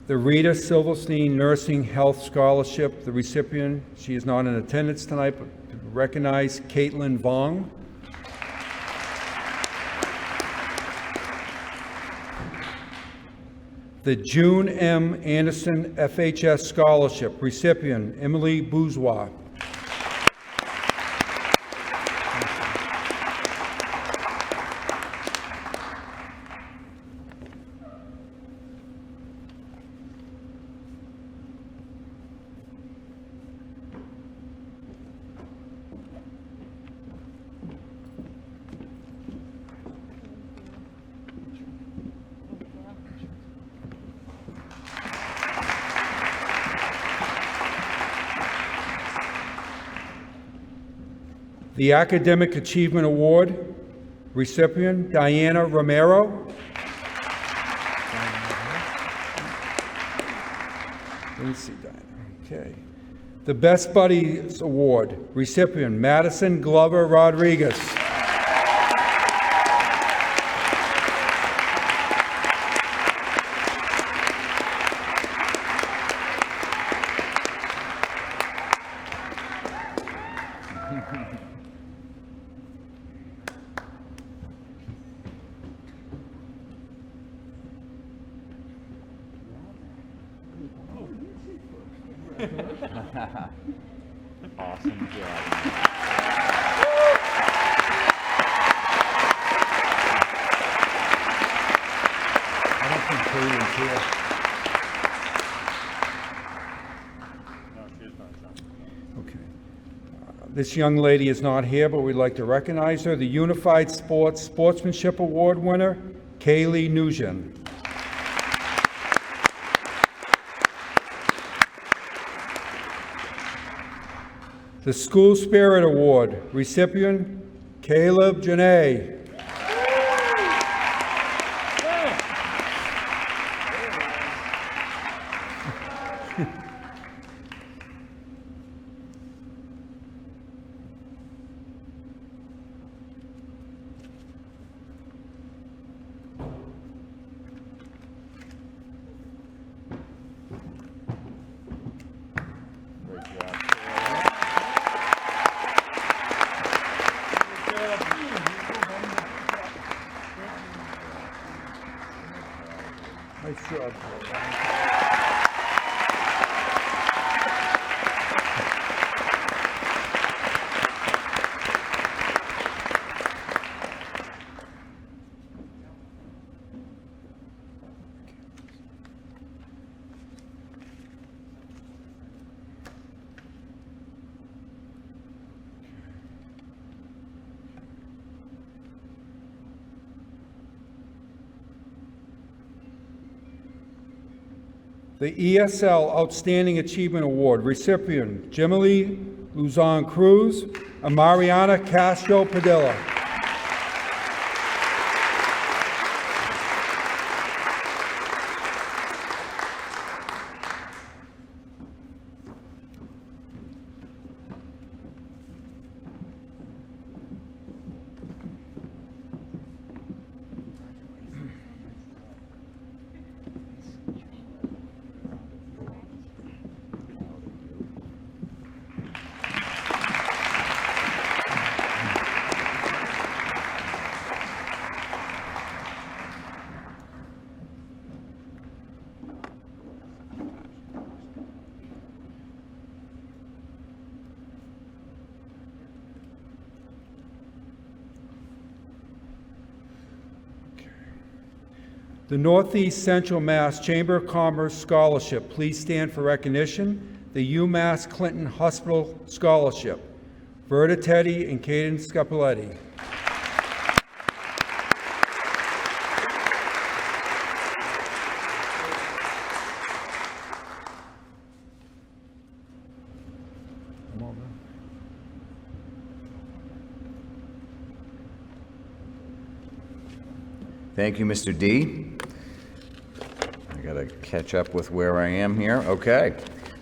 Speaker 4: the Rita Silverstein Nursing Health Scholarship. The recipient, she is not in attendance tonight, but to recognize Caitlin Vong. The June M. Anderson FHS Scholarship recipient, Emily Bourgeois. The Academic Achievement Award recipient, Diana Romero. Let me see, Diana. Okay. The Best Buddies Award recipient, Madison Glover Rodriguez.
Speaker 1: Awesome job. I don't think Caitlin's here.
Speaker 4: Okay. This young lady is not here, but we'd like to recognize her. The Unified Sportsmanship Award winner, Kaylee Nugent. The School Spirit Award recipient, Caleb Janae. Nice job. The ESL Outstanding Achievement Award recipient, Jimmy Luzon Cruz and Mariana Castro Padilla. The Northeast Central Mass Chamber of Commerce Scholarship. Please stand for recognition. The UMass Clinton Hospital Scholarship. Verda Teddy and Caden Scapoletti.
Speaker 1: Thank you, Mr. D. I gotta catch up with where I am here. Okay.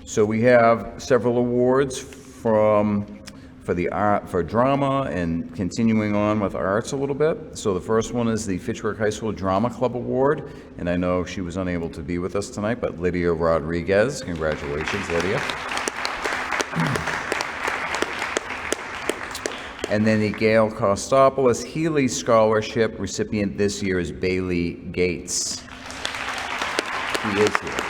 Speaker 1: So we have several awards from for the art, for drama and continuing on with arts a little bit. So the first one is the Fitchburg High School Drama Club Award, and I know she was unable to be with us tonight, but Lydia Rodriguez, congratulations, Lydia. And then the Gail Kostopoulos Healy Scholarship recipient this year is Bailey Gates. He is here.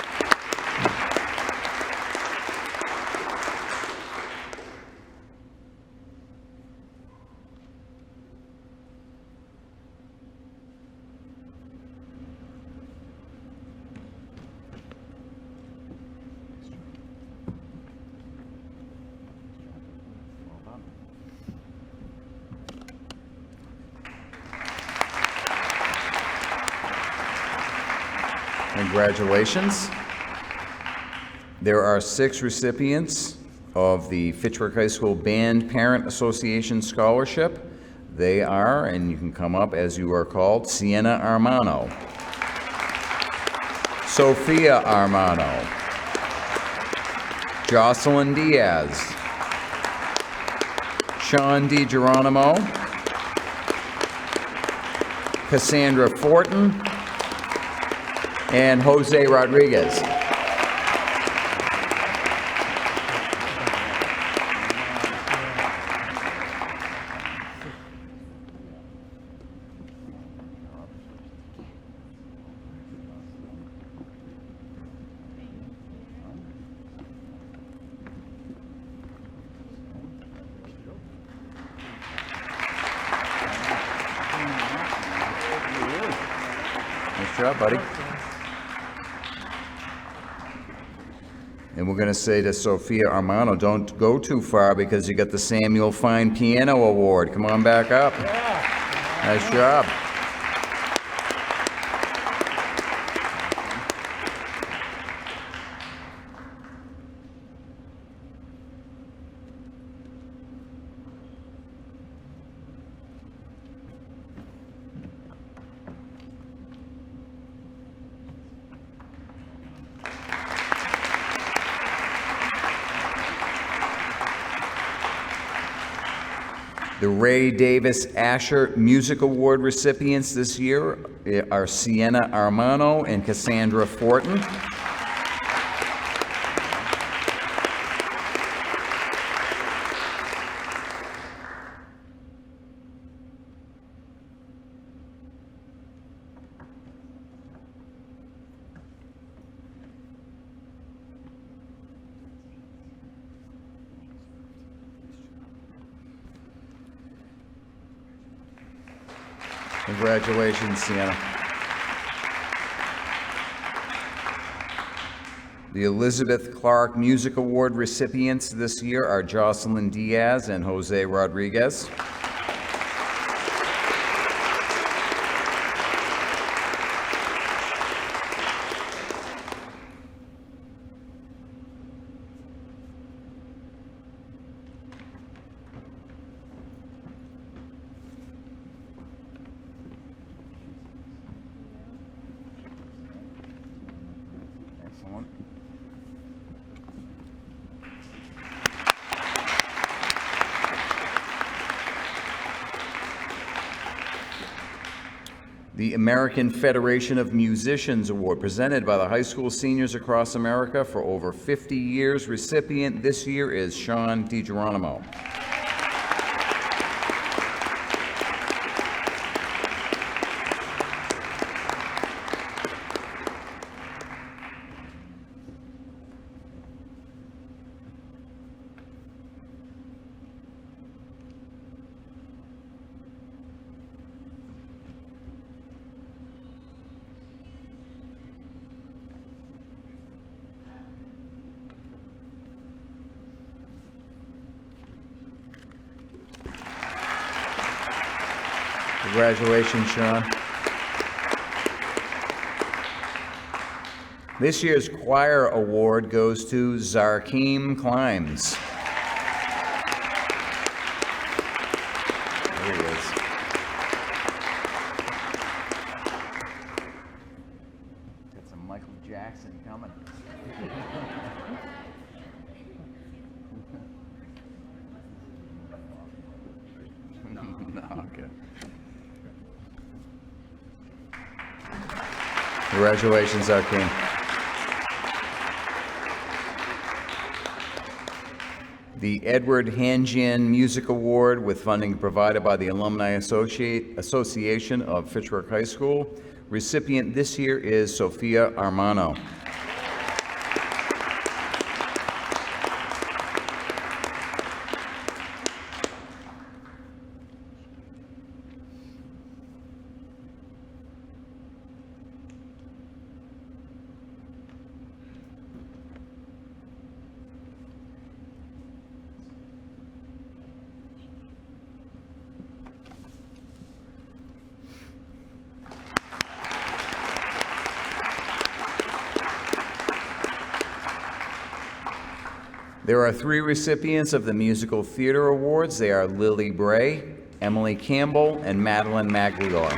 Speaker 1: Congratulations. There are 6 recipients of the Fitchburg High School Band Parent Association Scholarship. They are, and you can come up as you are called, Sienna Armano, Sophia Armano, Jocelyn Diaz, Sean DiGeronimo, Cassandra Fortin, and Jose Rodriguez. Nice job, buddy. And we're going to say to Sophia Armano, don't go too far because you got the Samuel Fine Piano Award. Come on back up. Nice job. The Ray Davis Asher Music Award recipients this year are Sienna Armano and Cassandra Fortin. Congratulations, Sienna. The Elizabeth Clark Music Award recipients this year are Jocelyn Diaz and Jose Rodriguez. The American Federation of Musicians Award, presented by the high school seniors across America for over 50 years. Recipient this year is Sean DiGeronimo. Congratulations, Sean. This year's choir award goes to Zarkeem Climbs. There he is. Got some Michael Jackson coming. No, okay. Congratulations, our king. The Edward Hanjian Music Award with funding provided by the Alumni Association of Fitchburg High School. Recipient this year is Sophia Armano. There are 3 recipients of the Musical Theater Awards. They are Lily Bray, Emily Campbell, and Madeline Magliore.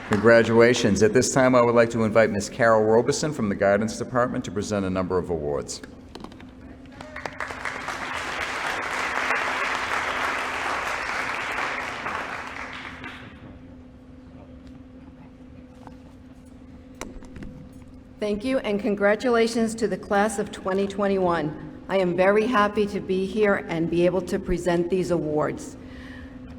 Speaker 1: Congratulations. At this time, I would like to invite Ms. Carol Robeson from the Guidance Department to present a number of awards.
Speaker 15: Thank you, and congratulations to the class of 2021. I am very happy to be here and be able to present these awards.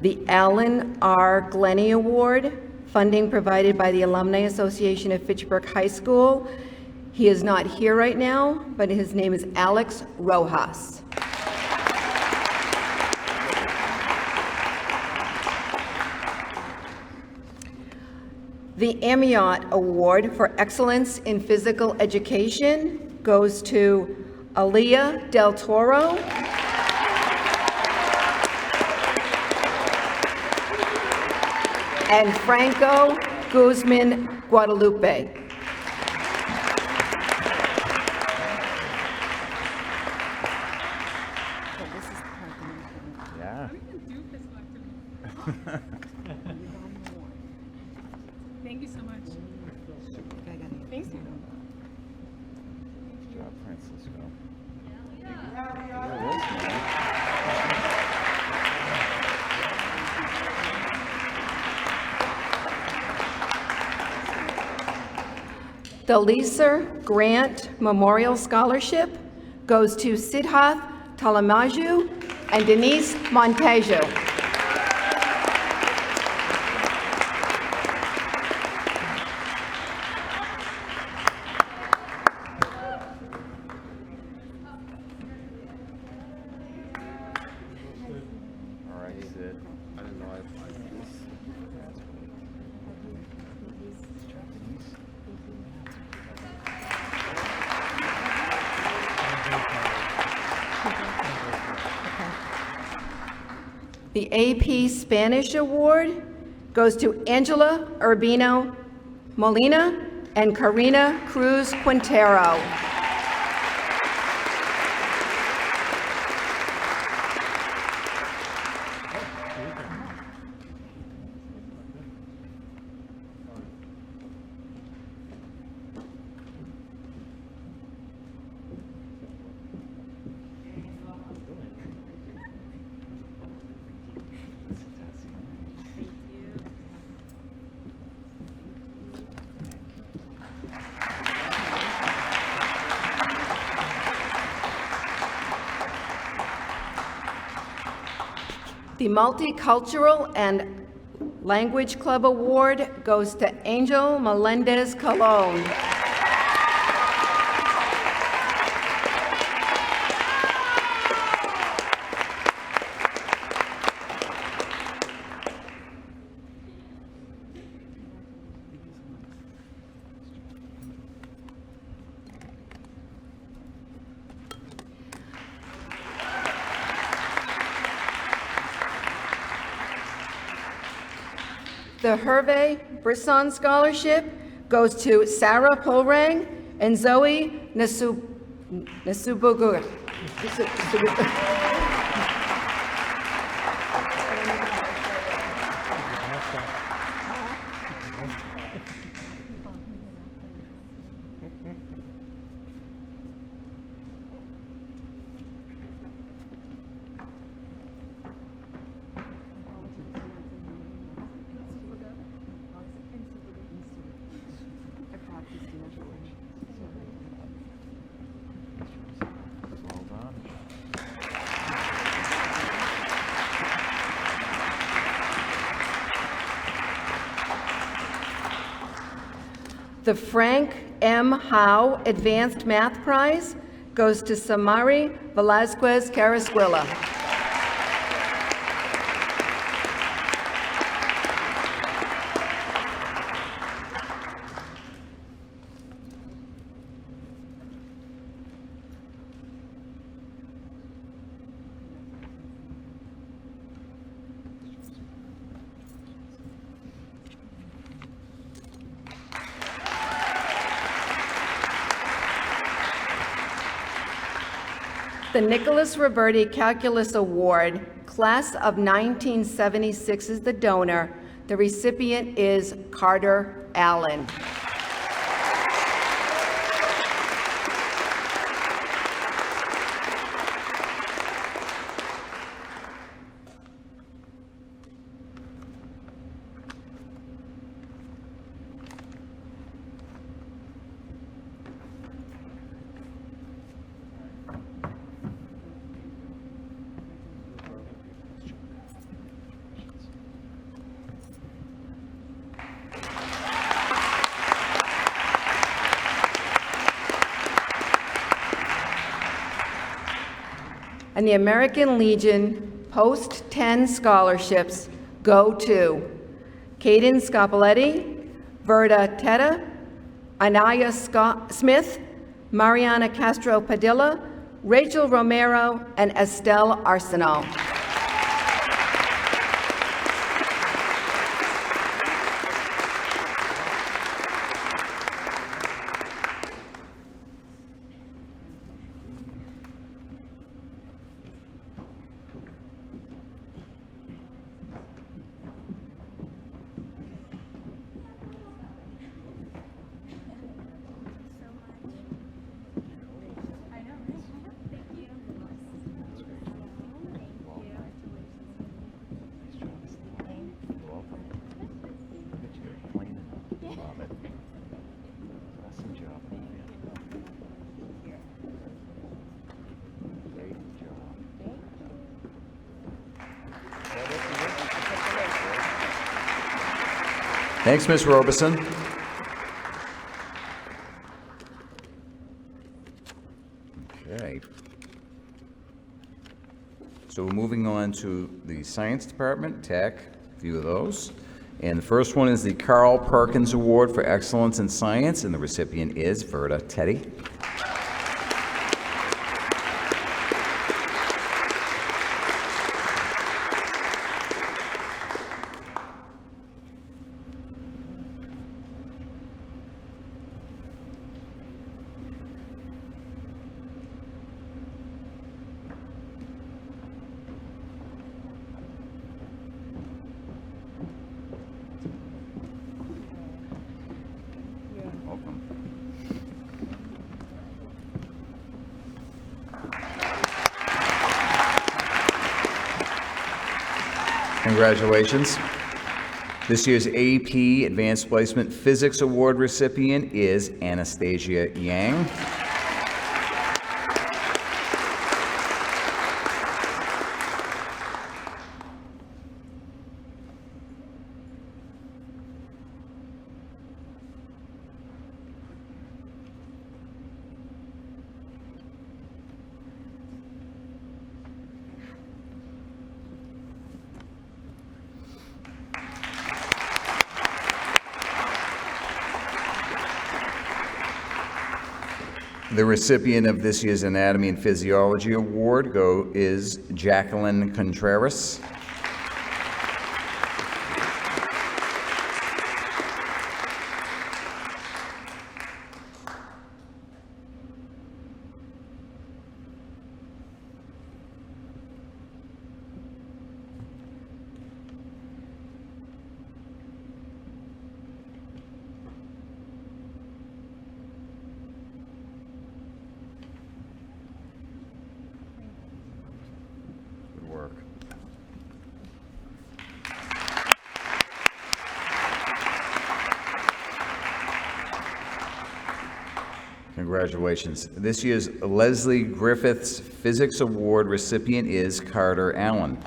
Speaker 15: The Alan R. Glennie Award, funding provided by the Alumni Association of Fitchburg High School. He is not here right now, but his name is Alex Rojas. The Amiot Award for Excellence in Physical Education goes to Aaliyah Del Toro and Franco Guzman Guadalupe.
Speaker 1: Yeah.
Speaker 14: Thank you so much. Thanks.
Speaker 1: Good job, Francisco.
Speaker 15: The Lisa Grant Memorial Scholarship goes to Siddharth Talamaju and Denise Montejo.
Speaker 1: All right, Sid. I didn't know I applied for this.
Speaker 15: The AP Spanish Award goes to Angela Urbino Molina and Karina Cruz Quintero. The Multicultural and Language Club Award goes to Angel Melendez Colon. The Hervé Brisson Scholarship goes to Sarah Polrang and Zoe Nasubugur. The Frank M. Howe Advanced Math Prize goes to Samari Velazquez Carasquilla. The Nicholas Roberti Calculus Award, Class of 1976 is the donor. The recipient is Carter Allen. And the American Legion Post-10 scholarships go to Caden Scopoletti, Verda Teta, Anaya Smith, Mariana Castro Padilla, Rachel Romero, and Estelle Arsenal.
Speaker 1: Thanks, Ms. Robeson. Okay. So we're moving on to the Science Department, TAC, a few of those. And the first one is the Carl Perkins Award for Excellence in Science, and the recipient is Verda Teddy. Congratulations. This year's AP Advanced Placement Physics Award recipient is Anastasia Yang. The recipient of this year's Anatomy and Physiology Award is Jacqueline Contreras. Congratulations. This year's Leslie Griffiths Physics Award recipient is Carter Allen.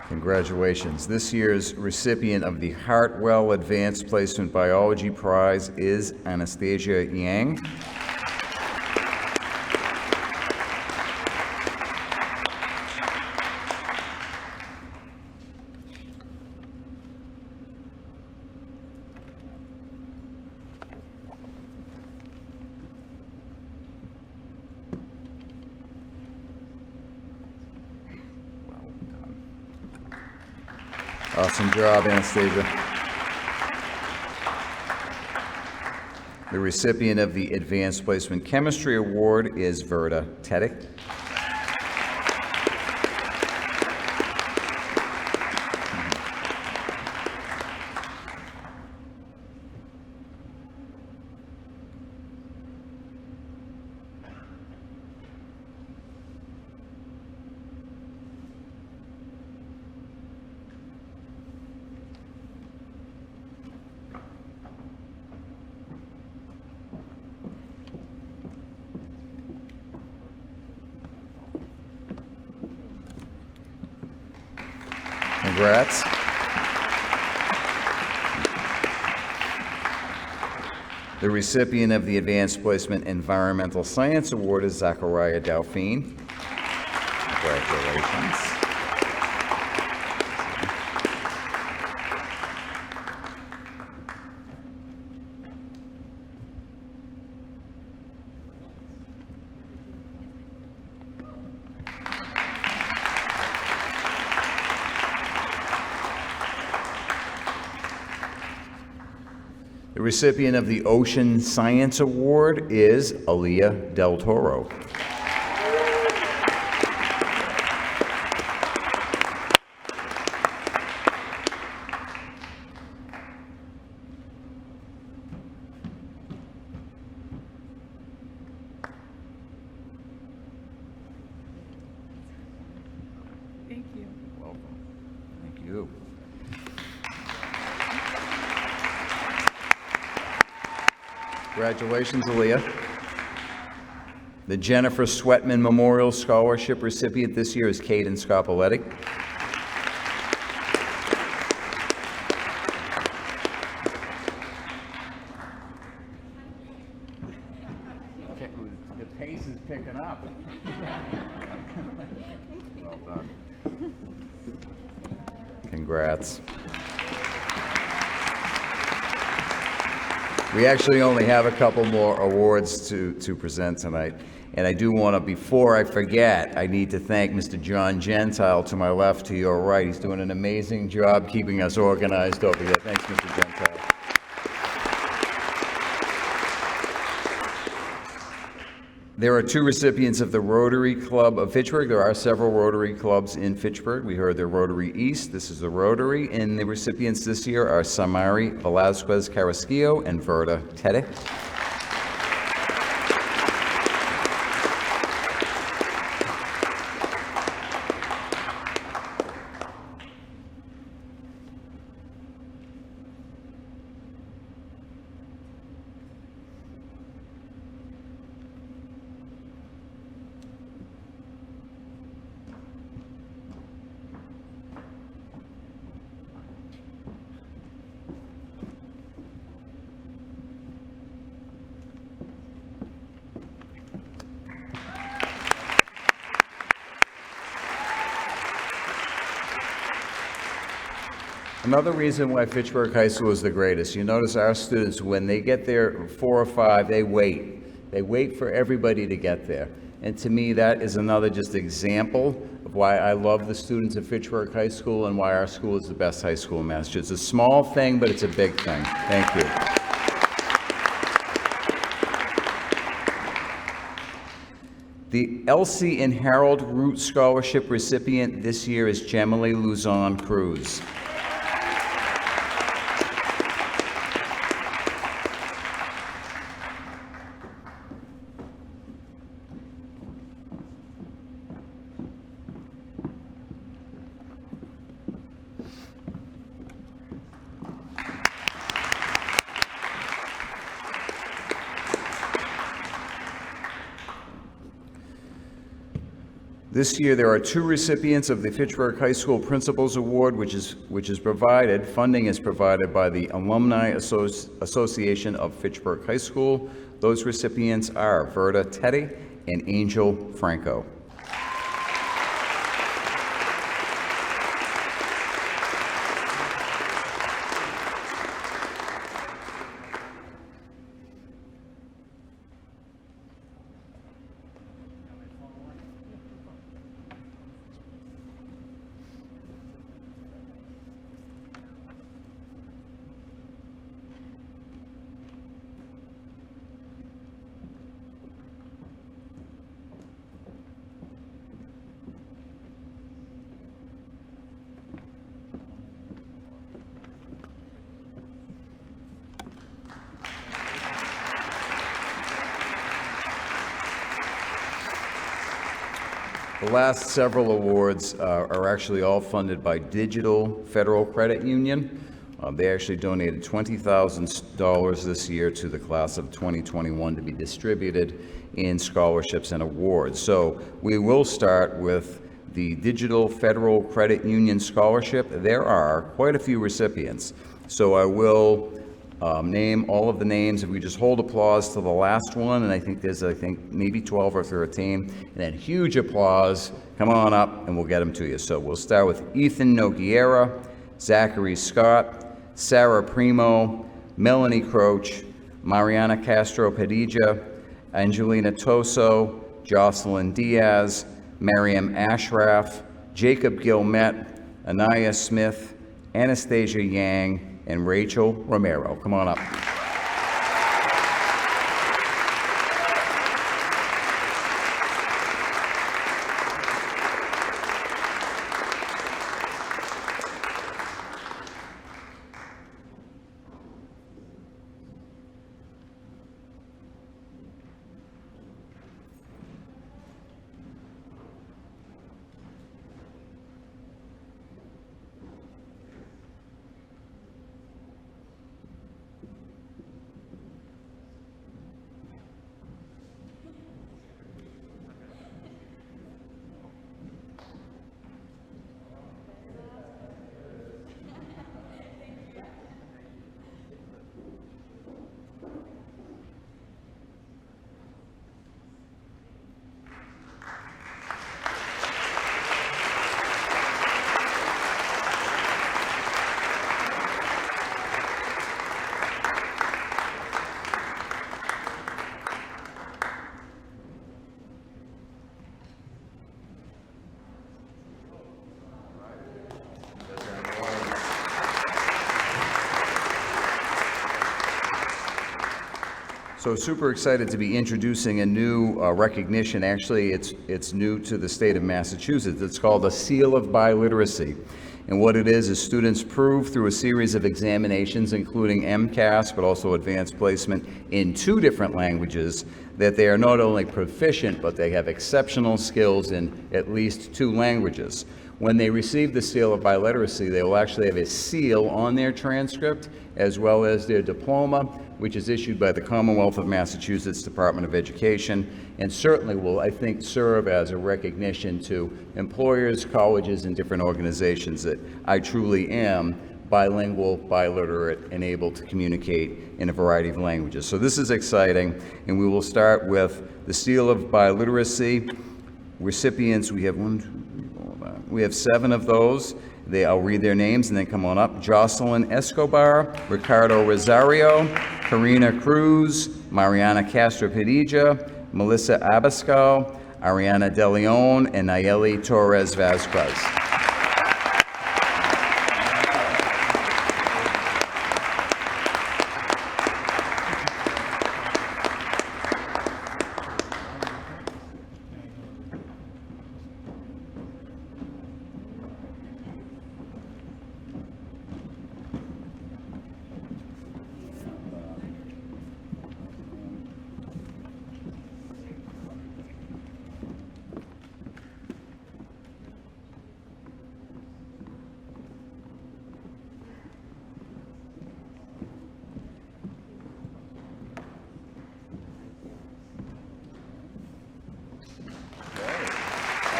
Speaker 1: Congratulations. This year's recipient of the Hartwell Advanced Placement Biology Prize is Anastasia Yang. Awesome job, Anastasia. The recipient of the Advanced Placement Chemistry Award is Verda Tedic. Congrats. The recipient of the Advanced Placement Environmental Science Award is Zachariah Dauphine. Congratulations. The recipient of the Ocean Science Award is Aaliyah Del Toro.
Speaker 14: Thank you.
Speaker 1: Welcome. Thank you. Congratulations, Aaliyah. The Jennifer Sweatman Memorial Scholarship recipient this year is Caden Scopoletti. The pace is picking up. Well done. Congrats. We actually only have a couple more awards to present tonight. And I do want to, before I forget, I need to thank Mr. John Gentile to my left, to your right. He's doing an amazing job keeping us organized over here. Thanks, Mr. Gentile. There are two recipients of the Rotary Club of Fitchburg. There are several Rotary clubs in Fitchburg. We heard the Rotary East. This is the Rotary. And the recipients this year are Samari Velasquez Carrasquillo and Verda Tedic. Another reason why Fitchburg High School is the greatest, you notice our students, when they get there 4 or 5, they wait. They wait for everybody to get there. And to me, that is another just example of why I love the students at Fitchburg High School and why our school is the best high school in Massachusetts. It's a small thing, but it's a big thing. Thank you. The Elsie and Harold Root Scholarship recipient this year is Gemily Luzon Cruz. This year, there are 2 recipients of the Fitchburg High School Principals Award, which is provided, funding is provided by the Alumni Association of Fitchburg High School. Those recipients are Verda Teddy and Angel Franco. The last several awards are actually all funded by Digital Federal Credit Union. They actually donated $20,000 this year to the class of 2021 to be distributed in scholarships and awards. So we will start with the Digital Federal Credit Union Scholarship. There are quite a few recipients. So I will name all of the names. If we just hold applause to the last one, and I think there's, maybe 12 or 13, and then huge applause, come on up, and we'll get them to you. So we'll start with Ethan Noguera, Zachary Scott, Sarah Primo, Melanie Croach, Mariana Castro Padilla, Angelina Toso, Jocelyn Diaz, Miriam Ashraf, Jacob Gilmet, Anaya Smith, Anastasia Yang, and Rachel Romero. Come on up. So super excited to be introducing a new recognition. Actually, it's new to the state of Massachusetts. It's called a Seal of Biliteracy. And what it is students prove through a series of examinations, including MCAS, but also advanced placement in 2 different languages, that they are not only proficient, but they have exceptional skills in at least 2 languages. When they receive the Seal of Biliteracy, they will actually have a seal on their transcript, as well as their diploma, which is issued by the Commonwealth of Massachusetts Department of Education, and certainly will, I think, serve as a recognition to employers, colleges, and different organizations that I truly am bilingual, biliterate, and able to communicate in a variety of languages. So this is exciting, and we will start with the Seal of Biliteracy. Recipients, we have 7 of those. I'll read their names and then come on up. Jocelyn Escobar, Ricardo Rosario, Karina Cruz, Mariana Castro Padilla, Melissa Abascal, Ariana De Leon, and Nayeli Torres Vasquez.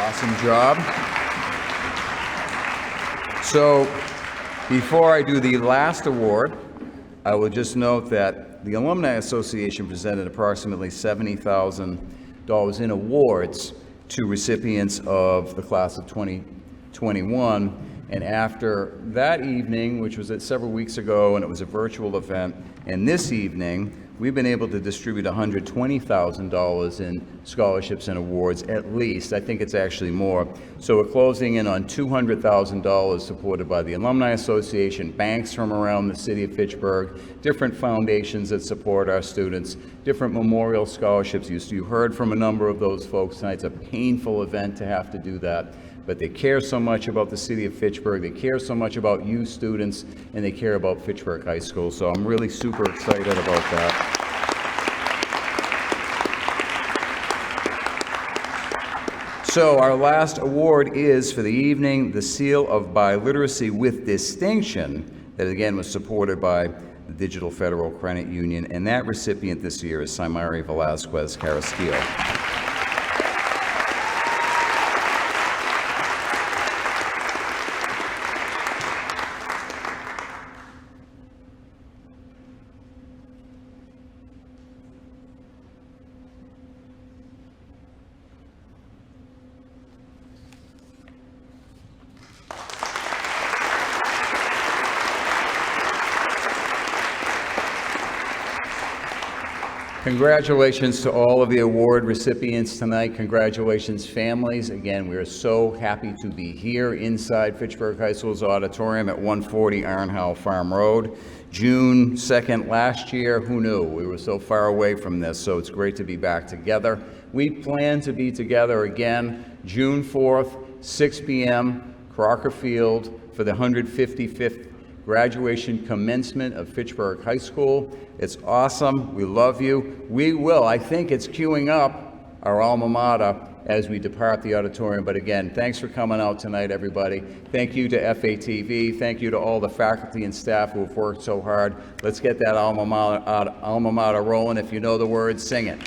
Speaker 1: Awesome job. So, before I do the last award, I will just note that the Alumni Association presented approximately $70,000 in awards to recipients of the class of 2021. And after that evening, which was several weeks ago, and it was a virtual event, and this evening, we've been able to distribute $120,000 in scholarships and awards at least. I think it's actually more. So we're closing in on $200,000 supported by the Alumni Association, banks from around the city of Fitchburg, different foundations that support our students, different memorial scholarships. You heard from a number of those folks tonight. It's a painful event to have to do that, but they care so much about the city of Fitchburg, they care so much about you students, and they care about Fitchburg High School, so I'm really super excited about that. So our last award is for the evening, the Seal of Biliteracy with Distinction, that again was supported by the Digital Federal Credit Union, and that recipient this year is Saimari Velasquez Carrasquillo. Congratulations to all of the award recipients tonight. Congratulations, families. Again, we are so happy to be here inside Fitchburg High School's auditorium at 140 Arnhow Farm Road. June 2nd last year, who knew? We were so far away from this, so it's great to be back together. We plan to be together again June 4th, 6 p.m., Crocker Field, for the 155th graduation commencement of Fitchburg High School. It's awesome. We love you. We will, I think it's queuing up our alma mater as we depart the auditorium. But again, thanks for coming out tonight, everybody. Thank you to FATV. Thank you to all the faculty and staff who have worked so hard. Let's get that alma mater rolling. If you know the words, sing it.